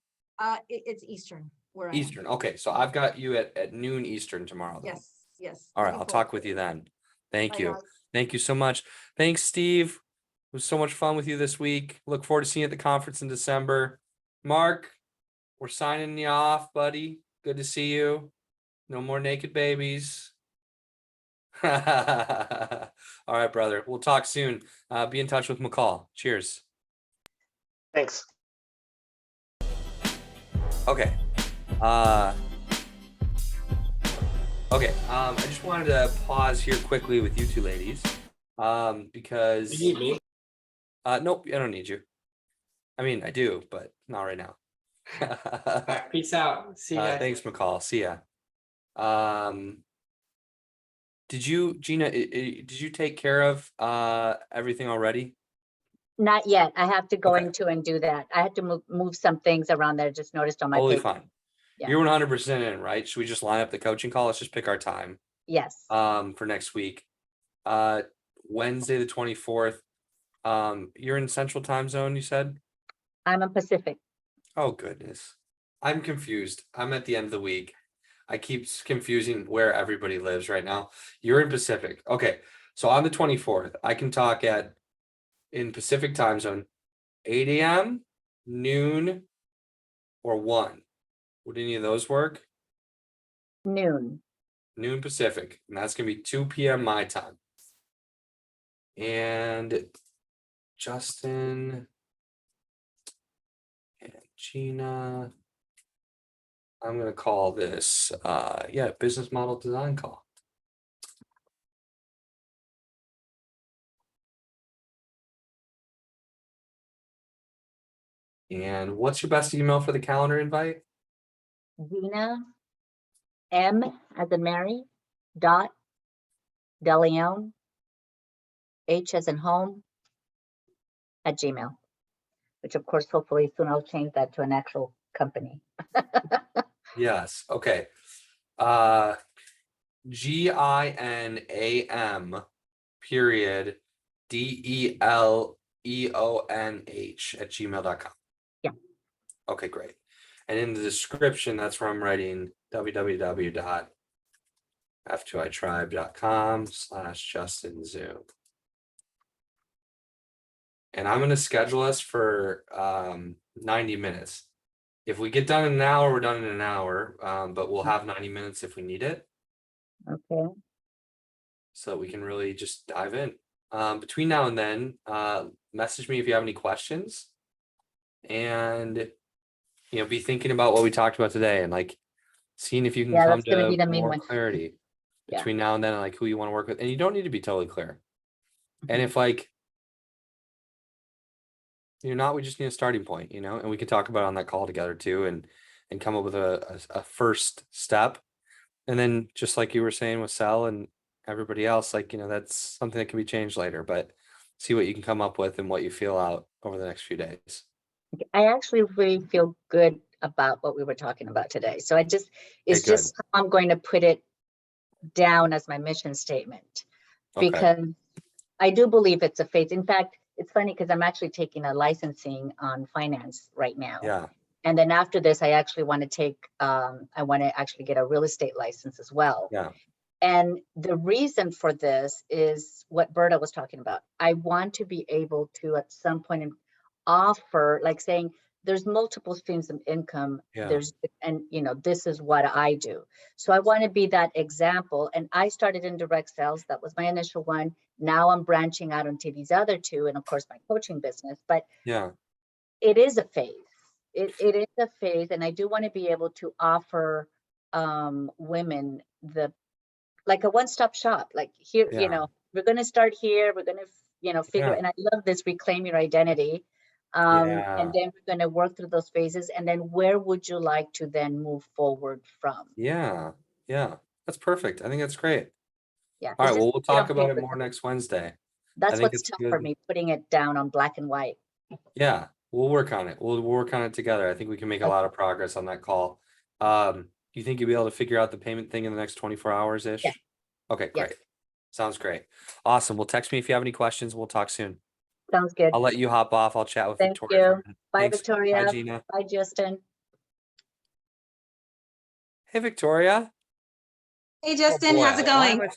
F: It's Eastern. Where I am.
A: Eastern. Okay, so I've got you at noon Eastern tomorrow. Then.
F: Yes.
A: All right,
F: Looking
A: I'll
F: forward
A: talk with
F: to
A: you
F: it.
A: then. Thank
F: Bye,
A: you.
F: guys.
A: Thank you so much. Thanks, Steve. It was so much fun with you this week. Look forward to seeing you at the conference in December. Mark, we're signing you off, buddy. Good to see you. No more naked babies. All right, brother. We'll talk soon. Be in touch with McCall. Cheers.
G: Thanks.
A: Okay. I just wanted to pause here quickly with you two ladies. Because
B: You need me?
A: Nope, I don't need you. I mean, I do, but not right now.
B: All right, peace out. See you guys.
A: Thanks, McCall. See ya. Gina, did you take care of everything already?
C: Not yet. I have to go
A: Okay.
C: into and do that. I had to move some things around that I just noticed on my
A: Totally
C: paper.
A: fine.
C: Yeah.
A: You're 100% in, right? Should we just line up the coaching call? Let's just pick our time
C: Yes.
A: for next week. Wednesday the 24th. You're in Central Time Zone, you said?
C: I'm a Pacific.
A: Oh goodness. I'm confused. I'm at the end of the week. I keep confusing where everybody lives right now. You're in Pacific. Okay. So on the 24th, I can talk in Pacific Time Zone, 8 a.m., noon, or 1. Would any of those work?
C: Noon.
A: Noon Pacific. And that's going to be 2 p.m. my time. And Justin and Gina, I'm going to call this, business model design call. And what's your best email for the calendar invite?
C: Gina M as in Mary dot DeLeon H as in home at Gmail, which of course, hopefully soon I'll change that to an actual company.
A: Yes. Okay. GINAM period DELEONH@gmail.com.
C: Yeah.
A: Okay, great. And in the description, that's where I'm writing www. f2itribe.com/Justin Zoom. And I'm gonna schedule us for 90 minutes. If we get done in an hour, we're done in an hour, but we'll have 90 minutes if we need it,
C: Okay.
A: so that we can really just dive in. Between now and then, message me if you have any questions. And, be thinking about what we talked about today and like seeing if you can
C: Yeah,
A: come
C: that's gonna be
A: to
C: the main
A: more
C: one.
A: clarity
C: Yeah.
A: between now and then, and like who you want to work with. And you don't need to be totally clear. And if like you're not, we just need a starting point, and we can talk about it on that call together too, and come up with a first step. And then just like you were saying with Sal and everybody else, like, that's something that can be changed later, but see what you can come up with and what you feel out over the next few days.
C: I actually really feel good about what we were talking about today. So it's
A: Okay,
C: just how I'm going to put it down as my mission statement.
A: Okay.
C: Because I do believe it's a faith. In fact, it's funny because I'm actually taking a licensing on finance right now.
A: Yeah.
C: And then after this, I actually want to take, I want to actually get a real estate license as well.
A: Yeah.
C: And the reason for this is what Berta was talking about. I want to be able to at some point offer, like saying, there's multiple streams of income.
A: Yeah.
C: And this is what I do. So I want to be that example. And I started in direct sales. That was my initial one. Now I'm branching out into these other two, and of course my coaching business, but
A: Yeah.
C: it is a phase. It is a phase. And I do want to be able to offer women like a one-stop shop, like here,
A: Yeah.
C: we're going to start here. We're going to, figure,
A: Yeah.
C: and I love this reclaim your identity.
A: Yeah.
C: And then we're going to work through those phases. And then where would you like to then move forward from?
A: Yeah. Yeah. That's perfect. I think that's great.
C: Yeah.
A: All
C: it's
A: right.
C: just
A: Well, we'll
C: put it on
A: talk about it
C: paper.
A: more next Wednesday. I
C: That's
A: think
C: what's
A: it's
C: tough for
A: good.
C: me, putting it down on black and white.
A: Yeah, we'll work on it. We'll work on it together. I think we can make a
C: Okay.
A: lot of progress on that call. Do you think you'll be able to figure out the payment thing in the next 24 hours-ish?
C: Yeah.
A: Okay,
C: Yes.
A: great. Sounds great. Awesome. Well, text me if you have any questions. We'll talk soon.
C: Sounds good.
A: I'll let you hop off. I'll chat with
C: Thank
A: Victoria for a
C: you.
A: minute.
C: Bye,
A: Thanks.
C: Victoria.
A: Bye, Gina.
C: Bye, Justin.
A: Hey, Victoria.
K: Hey,
A: Oh,
K: Justin,
A: boy.
K: how's it
A: Why
K: going?
A: am I